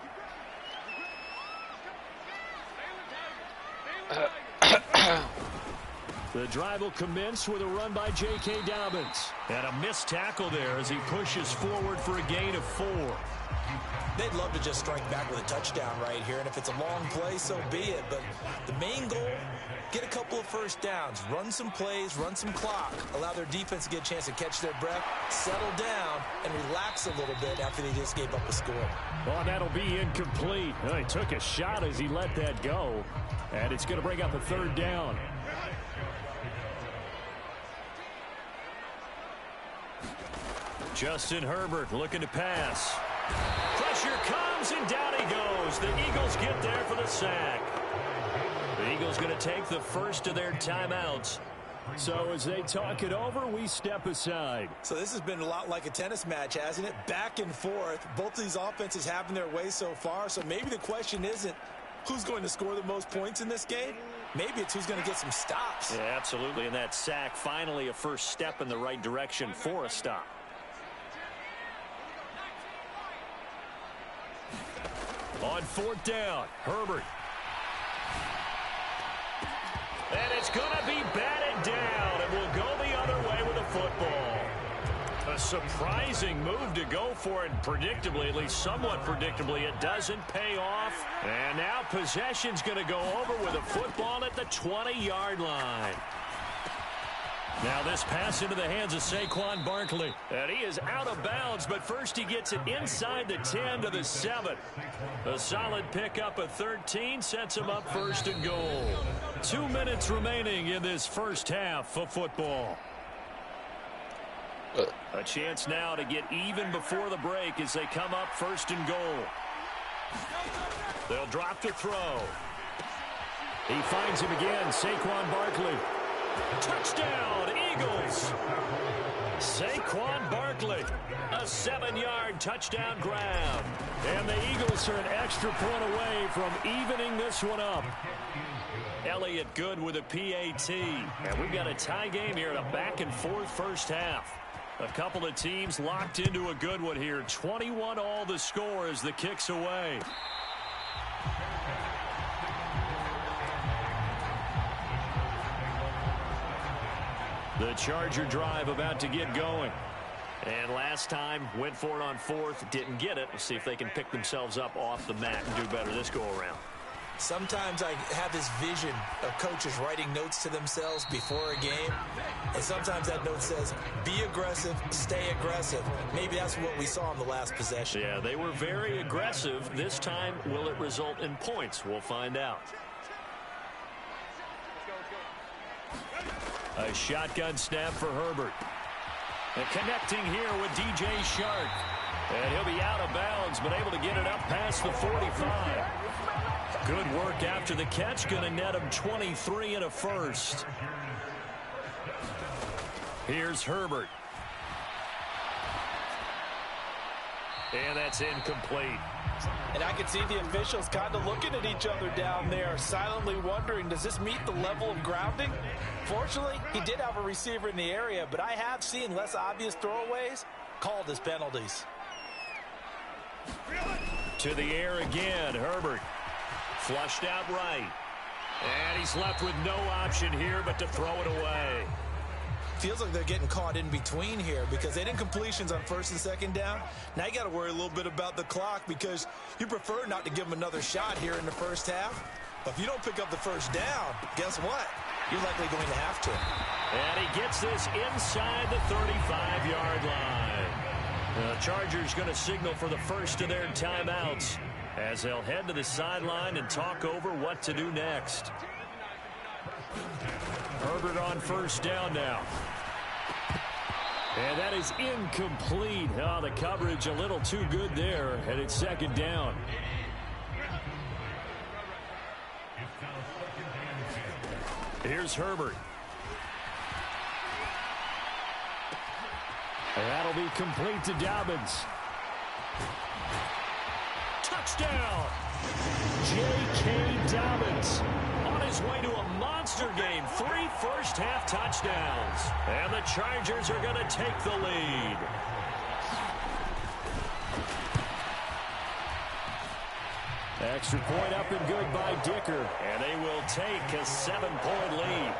The drive will commence with a run by J.K. Dobbins. And a missed tackle there as he pushes forward for a gain of 4.
They'd love to just strike back with a touchdown right here, and if it's a long play, so be it. But the main goal, get a couple of first downs, run some plays, run some clock, allow their defense to get a chance to catch their breath, settle down, and relax a little bit after they just gave up a score.
Well, that'll be incomplete. Well, he took a shot as he let that go, and it's going to bring up a third down. Justin Herbert looking to pass. Pressure comes, and down he goes. The Eagles get there for the sack. The Eagles going to take the first of their timeouts. So as they talk it over, we step aside.
So this has been a lot like a tennis match, hasn't it? Back and forth. Both of these offenses having their way so far. So maybe the question isn't who's going to score the most points in this game. Maybe it's who's going to get some stops.
Yeah, absolutely. And that sack, finally a first step in the right direction for a stop. On fourth down, Herbert. And it's going to be batted down, and we'll go the other way with the football. A surprising move to go for it, predictably, at least somewhat predictably. It doesn't pay off. And now possession's going to go over with a football at the 20-yard line. Now this pass into the hands of Saquon Barkley. And he is out of bounds, but first he gets it inside the 10 to the 7. A solid pickup of 13 sets him up first and goal. 2 minutes remaining in this first half of football. A chance now to get even before the break as they come up first and goal. They'll drop to throw. He finds him again, Saquon Barkley. Touchdown, Eagles! Saquon Barkley, a 7-yard touchdown grab. And the Eagles are an extra point away from evening this one up. Elliott good with a PAT. And we've got a tie game here in a back-and-forth first half. A couple of teams locked into a good one here. 21 all the score as the kick's away. The Charger drive about to get going. And last time, went for it on fourth, didn't get it. Let's see if they can pick themselves up off the mat and do better this go-around.
Sometimes I have this vision of coaches writing notes to themselves before a game, and sometimes that note says, be aggressive, stay aggressive. Maybe that's what we saw in the last possession.
Yeah, they were very aggressive. This time, will it result in points? We'll find out. A shotgun snap for Herbert. And connecting here with DJ Shark. And he'll be out of bounds, but able to get it up past the 45. Good work after the catch. Going to net him 23 and a first. Here's Herbert. And that's incomplete.
And I can see the officials kind of looking at each other down there, silently wondering, does this meet the level of grounding? Fortunately, he did have a receiver in the area, but I have seen less obvious throwaways called as penalties.
To the air again, Herbert. Flushed out right. And he's left with no option here but to throw it away.
Feels like they're getting caught in between here because they didn't completions on first and second down. Now you got to worry a little bit about the clock because you prefer not to give them another shot here in the first half. But if you don't pick up the first down, guess what? You're likely going to have to.
And he gets this inside the 35-yard line. The Chargers going to signal for the first of their timeouts as they'll head to the sideline and talk over what to do next. Herbert on first down now. And that is incomplete. Oh, the coverage a little too good there, and it's second down. Here's Herbert. And that'll be complete to Dobbins. Touchdown! J.K. Dobbins on his way to a monster game. 3 first-half touchdowns. And the Chargers are going to take the lead. Extra point up and good by Dicker. And they will take a 7-point lead.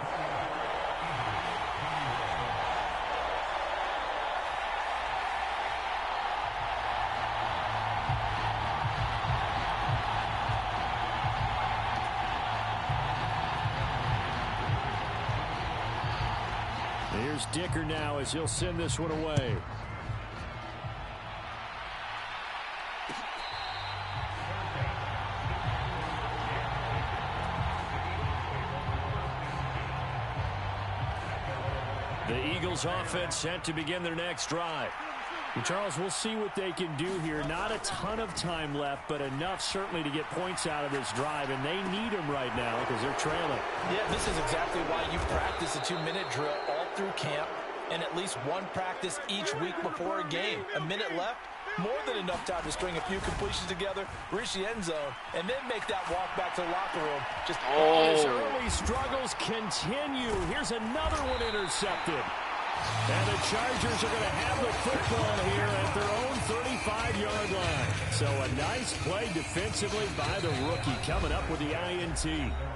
Here's Dicker now as he'll send this one away. The Eagles offense set to begin their next drive. And Charles, we'll see what they can do here. Not a ton of time left, but enough certainly to get points out of this drive, and they need them right now because they're trailing.
Yeah, this is exactly why you practice a 2-minute drill all through camp and at least one practice each week before a game. A minute left, more than enough time to string a few completions together, reach the end zone, and then make that walk back to the locker room. Just
His early struggles continue. Here's another one intercepted. And the Chargers are going to have the football here at their own 35-yard line. So a nice play defensively by the rookie coming up with the INT.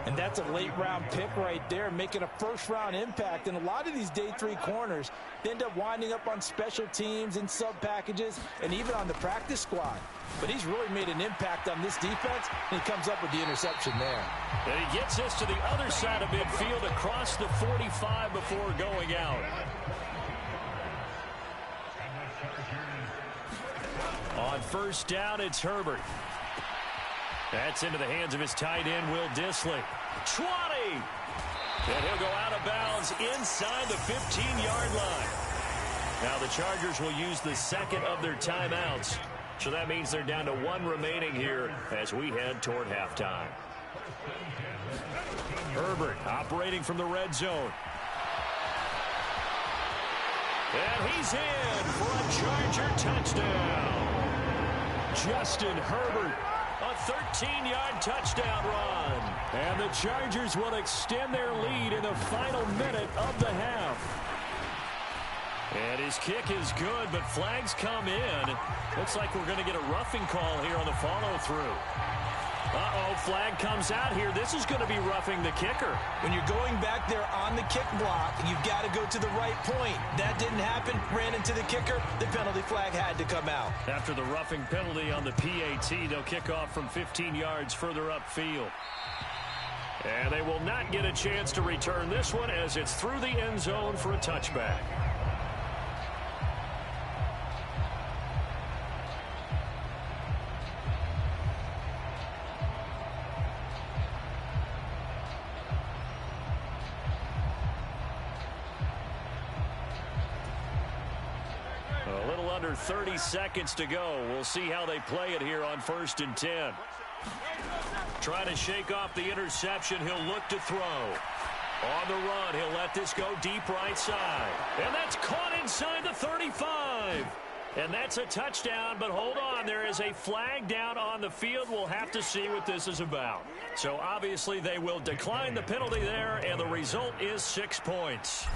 And that's a late-round pick right there, making a first-round impact. And a lot of these day 3 corners end up winding up on special teams and sub-packages and even on the practice squad. But he's really made an impact on this defense, and he comes up with the interception there.
And he gets us to the other side of midfield across the 45 before going out. On first down, it's Herbert. That's into the hands of his tight end, Will Dissly. 20! And he'll go out of bounds inside the 15-yard line. Now the Chargers will use the second of their timeouts. So that means they're down to 1 remaining here as we head toward halftime. Herbert operating from the red zone. And he's in for a Charger touchdown. Justin Herbert, a 13-yard touchdown run. And the Chargers will extend their lead in the final minute of the half.
And his kick is good, but flags come in. Looks like we're going to get a roughing call here on the follow-through. Uh-oh, flag comes out here. This is going to be roughing the kicker.
When you're going back there on the kick block, you've got to go to the right point. That didn't happen. Ran into the kicker. The penalty flag had to come out.
After the roughing penalty on the PAT, they'll kick off from 15 yards further upfield. And they will not get a chance to return this one as it's through the end zone for a touchback. A little under 30 seconds to go. We'll see how they play it here on 1st and 10. Trying to shake off the interception. He'll look to throw. On the run, he'll let this go deep right side. And that's caught inside the 35. And that's a touchdown, but hold on. There is a flag down on the field. We'll have to see what this is about. So obviously they will decline the penalty there, and the result is 6 points.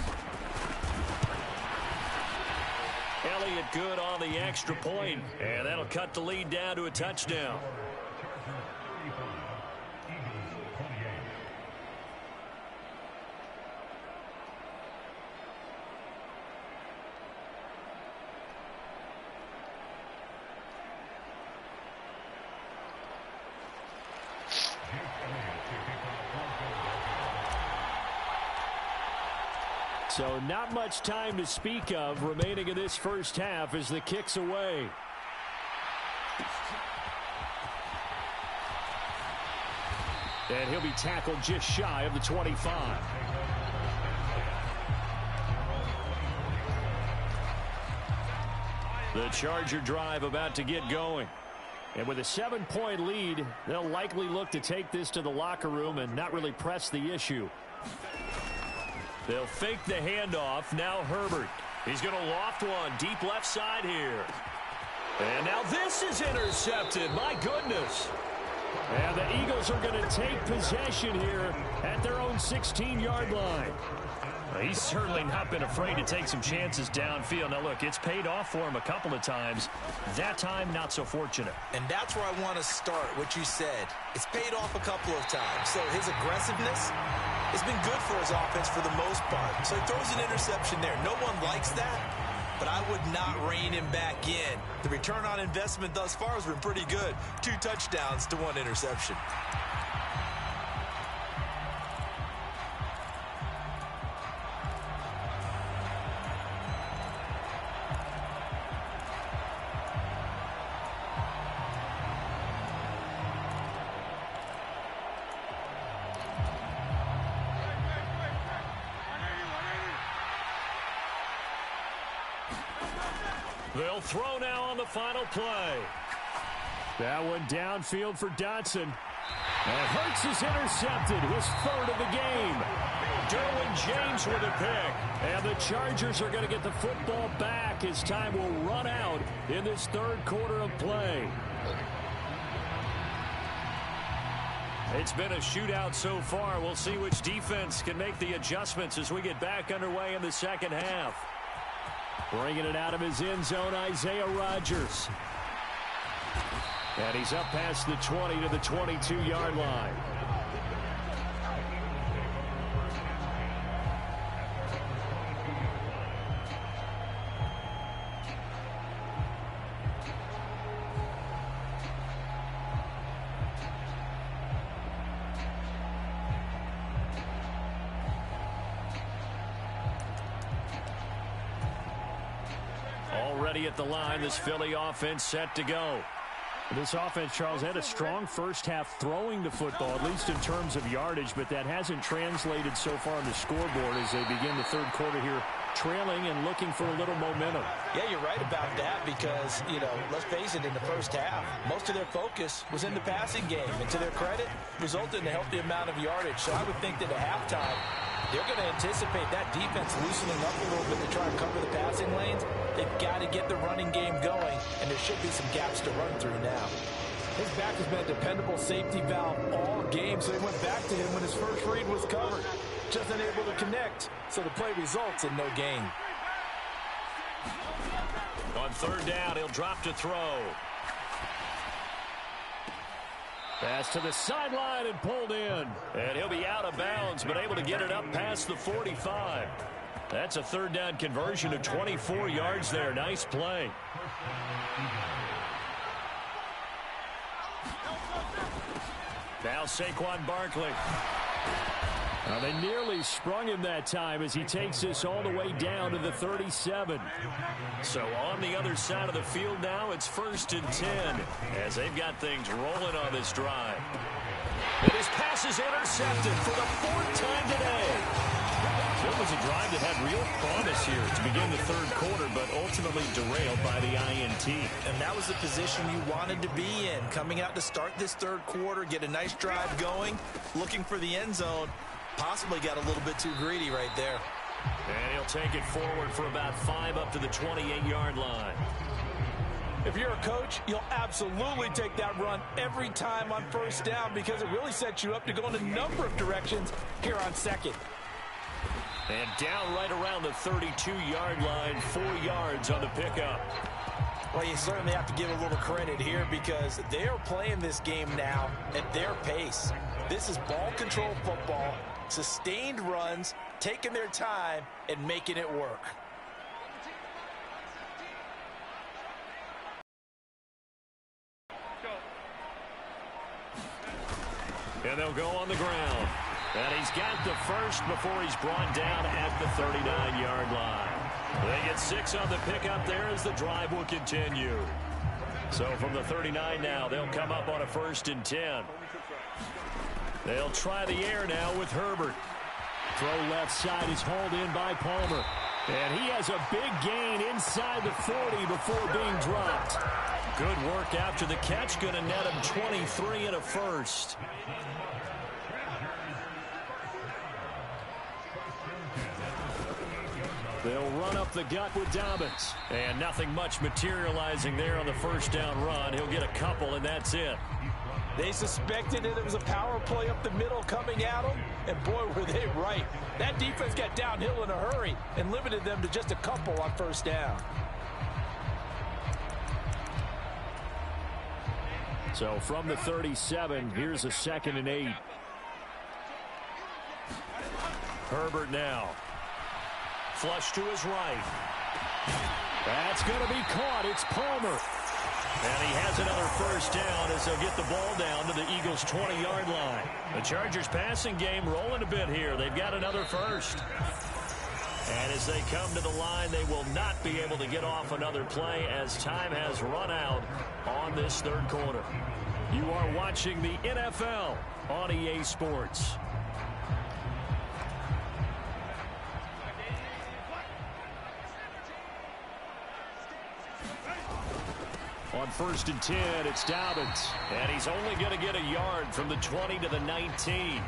Elliott good on the extra point, and that'll cut the lead down to a touchdown. So not much time to speak of remaining in this first half as the kick's away. And he'll be tackled just shy of the 25. The Charger drive about to get going. And with a 7-point lead, they'll likely look to take this to the locker room and not really press the issue. They'll fake the handoff. Now Herbert. He's going to loft one deep left side here. And now this is intercepted. My goodness. And the Eagles are going to take possession here at their own 16-yard line. He's certainly not been afraid to take some chances downfield. Now, look, it's paid off for him a couple of times. That time, not so fortunate.
And that's where I want to start, what you said. It's paid off a couple of times. So his aggressiveness has been good for his offense for the most part. So he throws an interception there. No one likes that, but I would not rein him back in. The return on investment thus far has been pretty good. 2 touchdowns to 1 interception.
They'll throw now on the final play. That one downfield for Dotson. And Hurts is intercepted, his 3rd of the game. Derwin James with a pick. And the Chargers are going to get the football back as time will run out in this 3rd quarter of play. It's been a shootout so far. We'll see which defense can make the adjustments as we get back underway in the second half. Bringing it out of his end zone, Isaiah Rodgers. And he's up past the 20 to the 22-yard line. Already at the line, this Philly offense set to go. This offense, Charles, had a strong first half throwing the football, at least in terms of yardage, but that hasn't translated so far on the scoreboard as they begin the 3rd quarter here, trailing and looking for a little momentum.
Yeah, you're right about that because, let's face it, in the first half, most of their focus was in the passing game. And to their credit, resulted in a healthy amount of yardage. So I would think that at halftime, they're going to anticipate that defense loosening up a little bit to try and cover the passing lanes. They've got to get the running game going, and there should be some gaps to run through now.
His back has been a dependable safety valve all game, so he went back to him when his first read was covered. Just unable to connect, so the play results in no gain.
On third down, he'll drop to throw.
Pass to the sideline and pulled in.
And he'll be out of bounds, but able to get it up past the 45. That's a third down conversion of 24 yards there. Nice play. Now Saquon Barkley.
They nearly sprung him that time as he takes this all the way down to the 37.
So on the other side of the field now, it's 1st and 10 as they've got things rolling on this drive. And his pass is intercepted for the 4th time today. It was a drive that had real promise here to begin the third quarter, but ultimately derailed by the INT.
And that was the position you wanted to be in. Coming out to start this third quarter, get a nice drive going, looking for the end zone. Possibly got a little bit too greedy right there.
And he'll take it forward for about 5 up to the 28-yard line.
If you're a coach, you'll absolutely take that run every time on first down because it really sets you up to go in a number of directions here on second.
And down right around the 32-yard line, 4 yards on the pickup.
Well, you certainly have to give a little credit here because they are playing this game now at their pace. This is ball control football, sustained runs, taking their time, and making it work.
And they'll go on the ground. And he's got the first before he's brought down at the 39-yard line. They get 6 on the pickup there as the drive will continue. So from the 39 now, they'll come up on a 1st and 10. They'll try the air now with Herbert.
Throw left side is hauled in by Palmer. And he has a big gain inside the 40 before being dropped.
Good work after the catch. Going to net him 23 and a first.
They'll run up the gut with Dobbins.
And nothing much materializing there on the first down run. He'll get a couple, and that's it.
They suspected that it was a power play up the middle coming at them, and boy, were they right. That defense got downhill in a hurry and limited them to just a couple on first down.
So from the 37, here's a 2nd and 8.
Herbert now. Flush to his right.
That's going to be caught. It's Palmer.
And he has another first down as they'll get the ball down to the Eagles' 20-yard line. The Chargers passing game rolling a bit here. They've got another first. And as they come to the line, they will not be able to get off another play as time has run out on this third quarter.
You are watching the NFL on EA Sports. On 1st and 10, it's Dobbins.
And he's only going to get a yard from the 20 to the 19.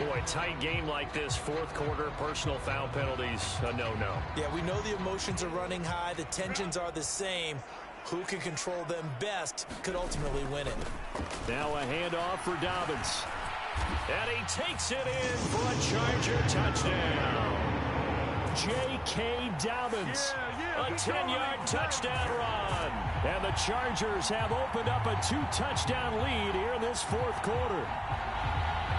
Boy, tight game like this, fourth quarter, personal foul penalties, a no-no.
Yeah, we know the emotions are running high. The tensions are the same. Who can control them best could ultimately win it.
Now a handoff for Dobbins.
And he takes it in for a Charger touchdown.
J.K. Dobbins.
A 10-yard touchdown run.
And the Chargers have opened up a 2-touchdown lead here in this fourth quarter.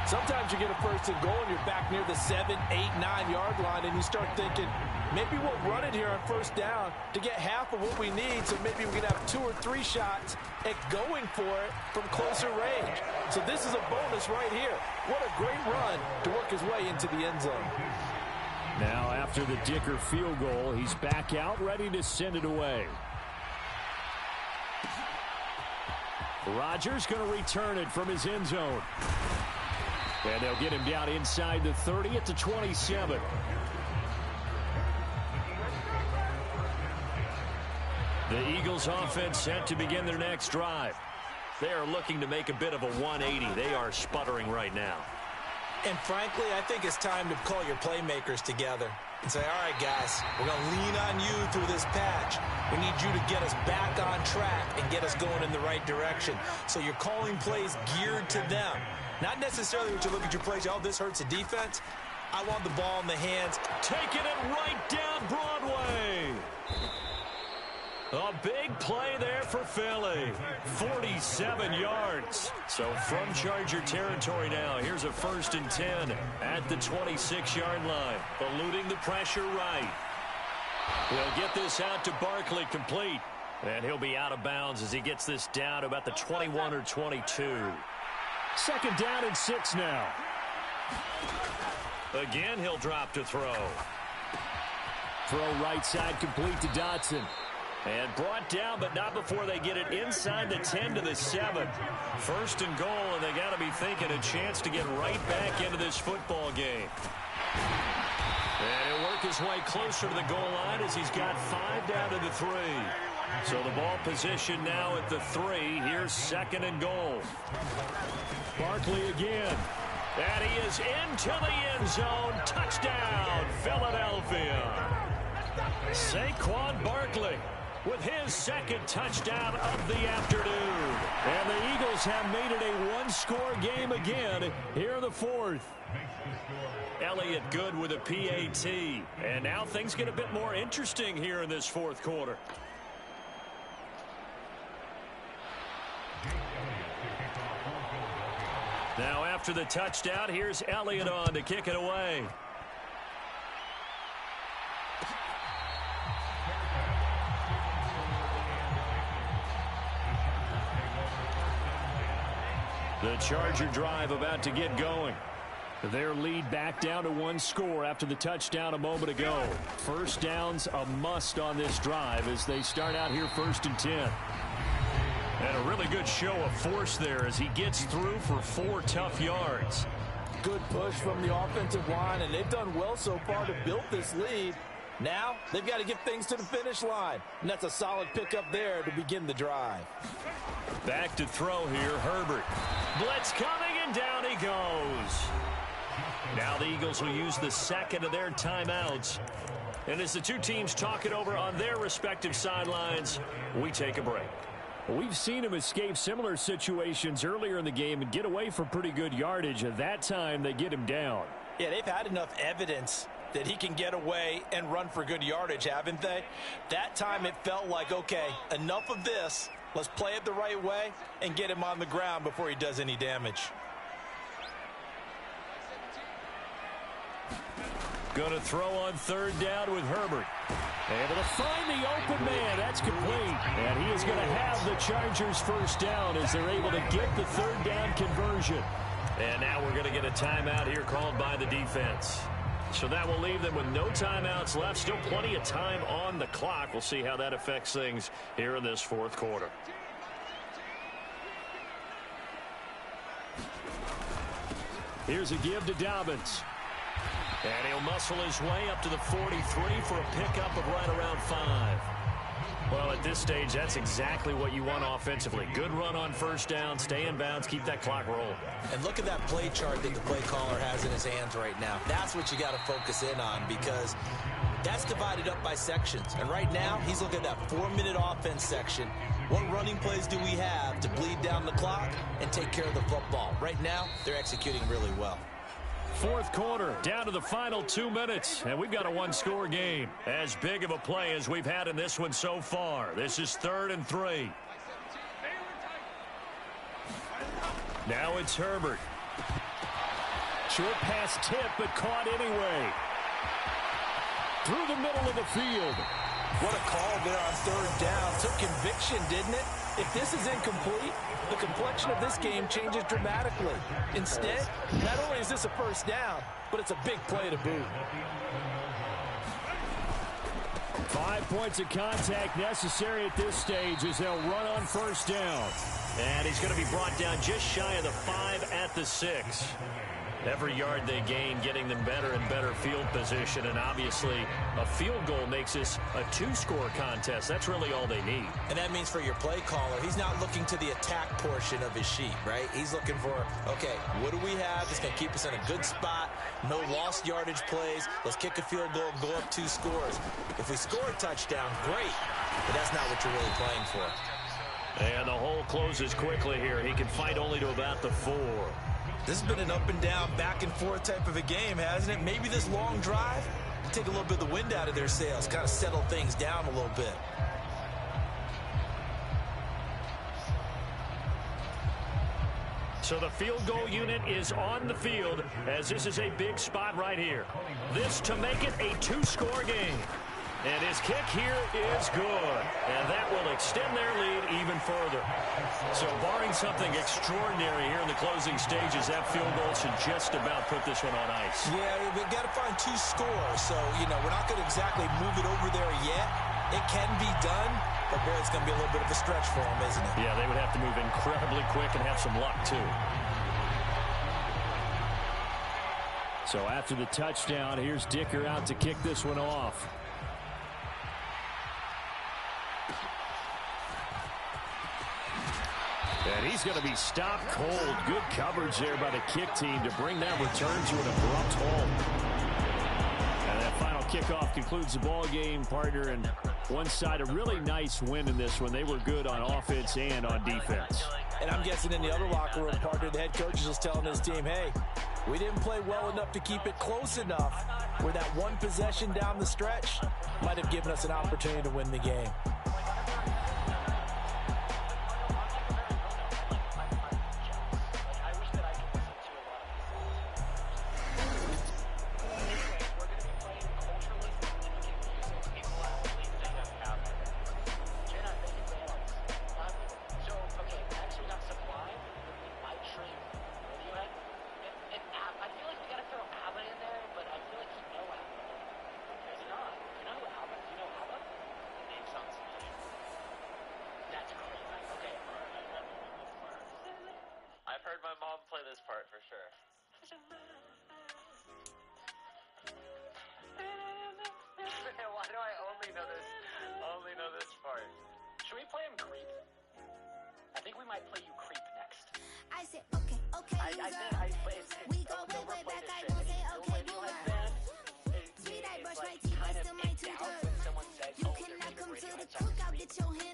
Sometimes you get a 1st and goal and you're back near the 7, 8, 9-yard line and you start thinking, maybe we'll run it here on first down to get half of what we need so maybe we can have 2 or 3 shots at going for it from closer range. So this is a bonus right here. What a great run to work his way into the end zone.
Now after the Dicker field goal, he's back out ready to send it away. Rodgers going to return it from his end zone. And they'll get him down inside the 30 at the 27.
The Eagles offense set to begin their next drive. They are looking to make a bit of a 180. They are sputtering right now.
And frankly, I think it's time to call your playmakers together and say, all right, guys, we're going to lean on you through this patch. We need you to get us back on track and get us going in the right direction. So you're calling plays geared to them. Not necessarily what you look at your plays, oh, this hurts the defense. I want the ball in the hands.
Taking it right down Broadway. A big play there for Philly. 47 yards. So from Charger territory now, here's a 1st and 10 at the 26-yard line. Eluding the pressure right. He'll get this out to Barkley, complete. And he'll be out of bounds as he gets this down to about the 21 or 22.
2nd down and 6 now.
Again, he'll drop to throw.
Throw right side, complete to Dotson.
And brought down, but not before they get it inside the 10 to the 7. 1st and goal, and they got to be thinking a chance to get right back into this football game. And he'll work his way closer to the goal line as he's got 5 down to the 3. So the ball position now at the 3. Here's 2nd and goal.
Barkley again.
And he is into the end zone. Touchdown, Philadelphia. Saquon Barkley with his 2nd touchdown of the afternoon.
And the Eagles have made it a one-score game again here in the 4th.
Elliott good with a PAT. And now things get a bit more interesting here in this 4th quarter. Now after the touchdown, here's Elliott on to kick it away.
The Charger drive about to get going. Their lead back down to 1 score after the touchdown a moment ago. 1st downs a must on this drive as they start out here 1st and 10.
And a really good show of force there as he gets through for 4 tough yards.
Good push from the offensive line, and they've done well so far to build this lead. Now, they've got to get things to the finish line, and that's a solid pickup there to begin the drive.
Back to throw here, Herbert. Blitz coming, and down he goes. Now the Eagles will use the 2nd of their timeouts. And as the two teams talk it over on their respective sidelines, we take a break.
We've seen him escape similar situations earlier in the game and get away from pretty good yardage. At that time, they get him down.
Yeah, they've had enough evidence that he can get away and run for good yardage, haven't they? That time it felt like, okay, enough of this. Let's play it the right way and get him on the ground before he does any damage.
Going to throw on 3rd down with Herbert.
Able to find the open man. That's complete. And he is going to have the Chargers 1st down as they're able to get the 3rd down conversion.
And now we're going to get a timeout here called by the defense. So that will leave them with no timeouts left. Still plenty of time on the clock. We'll see how that affects things here in this 4th quarter.
Here's a give to Dobbins.
And he'll muscle his way up to the 43 for a pickup of right around 5. Well, at this stage, that's exactly what you want offensively. Good run on 1st down, stay in bounds, keep that clock rolling.
And look at that play chart that the play caller has in his hands right now. That's what you got to focus in on because that's divided up by sections. And right now, he's looking at that 4-minute offense section. What running plays do we have to bleed down the clock and take care of the football? Right now, they're executing really well.
4th quarter, down to the final 2 minutes, and we've got a 1-score game. As big of a play as we've had in this one so far. This is 3rd and 3. Now it's Herbert.
Short pass tip, but caught anyway. Through the middle of the field.
What a call there on 3rd down. Took conviction, didn't it? If this is incomplete, the complexion of this game changes dramatically. Instead, not only is this a 1st down, but it's a big play to boot.
5 points of contact necessary at this stage as they'll run on 1st down.
And he's going to be brought down just shy of the 5 at the 6. Every yard they gain, getting them better and better field position. And obviously, a field goal makes this a 2-score contest. That's really all they need.
And that means for your play caller, he's not looking to the attack portion of his sheet, right? He's looking for, okay, what do we have that's going to keep us in a good spot? No lost yardage plays. Let's kick a field goal and go up 2 scores. If we score a touchdown, great. But that's not what you're really playing for.
And the hole closes quickly here. He can fight only to about the 4.
This has been an up and down, back and forth type of a game, hasn't it? Maybe this long drive will take a little bit of the wind out of their sails, kind of settle things down a little bit.
So the field goal unit is on the field as this is a big spot right here. This to make it a 2-score game. And his kick here is good. And that will extend their lead even further. So barring something extraordinary here in the closing stages, that field goal should just about put this one on ice.
Yeah, we've got to find 2 scores. So, we're not going to exactly move it over there yet. It can be done, but boy, it's going to be a little bit of a stretch for them, isn't it?
Yeah, they would have to move incredibly quick and have some luck, too.
So after the touchdown, here's Dicker out to kick this one off. And he's going to be stopped cold. Good coverage there by the kick team to bring that return to an abrupt halt. And that final kickoff concludes the ball game, partner. And one side, a really nice win in this one. They were good on offense and on defense.
And I'm guessing in the other locker room, partner, the head coach is just telling his team, hey, we didn't play well enough to keep it close enough where that one possession down the stretch might have given us an opportunity to win the game.
Get your hand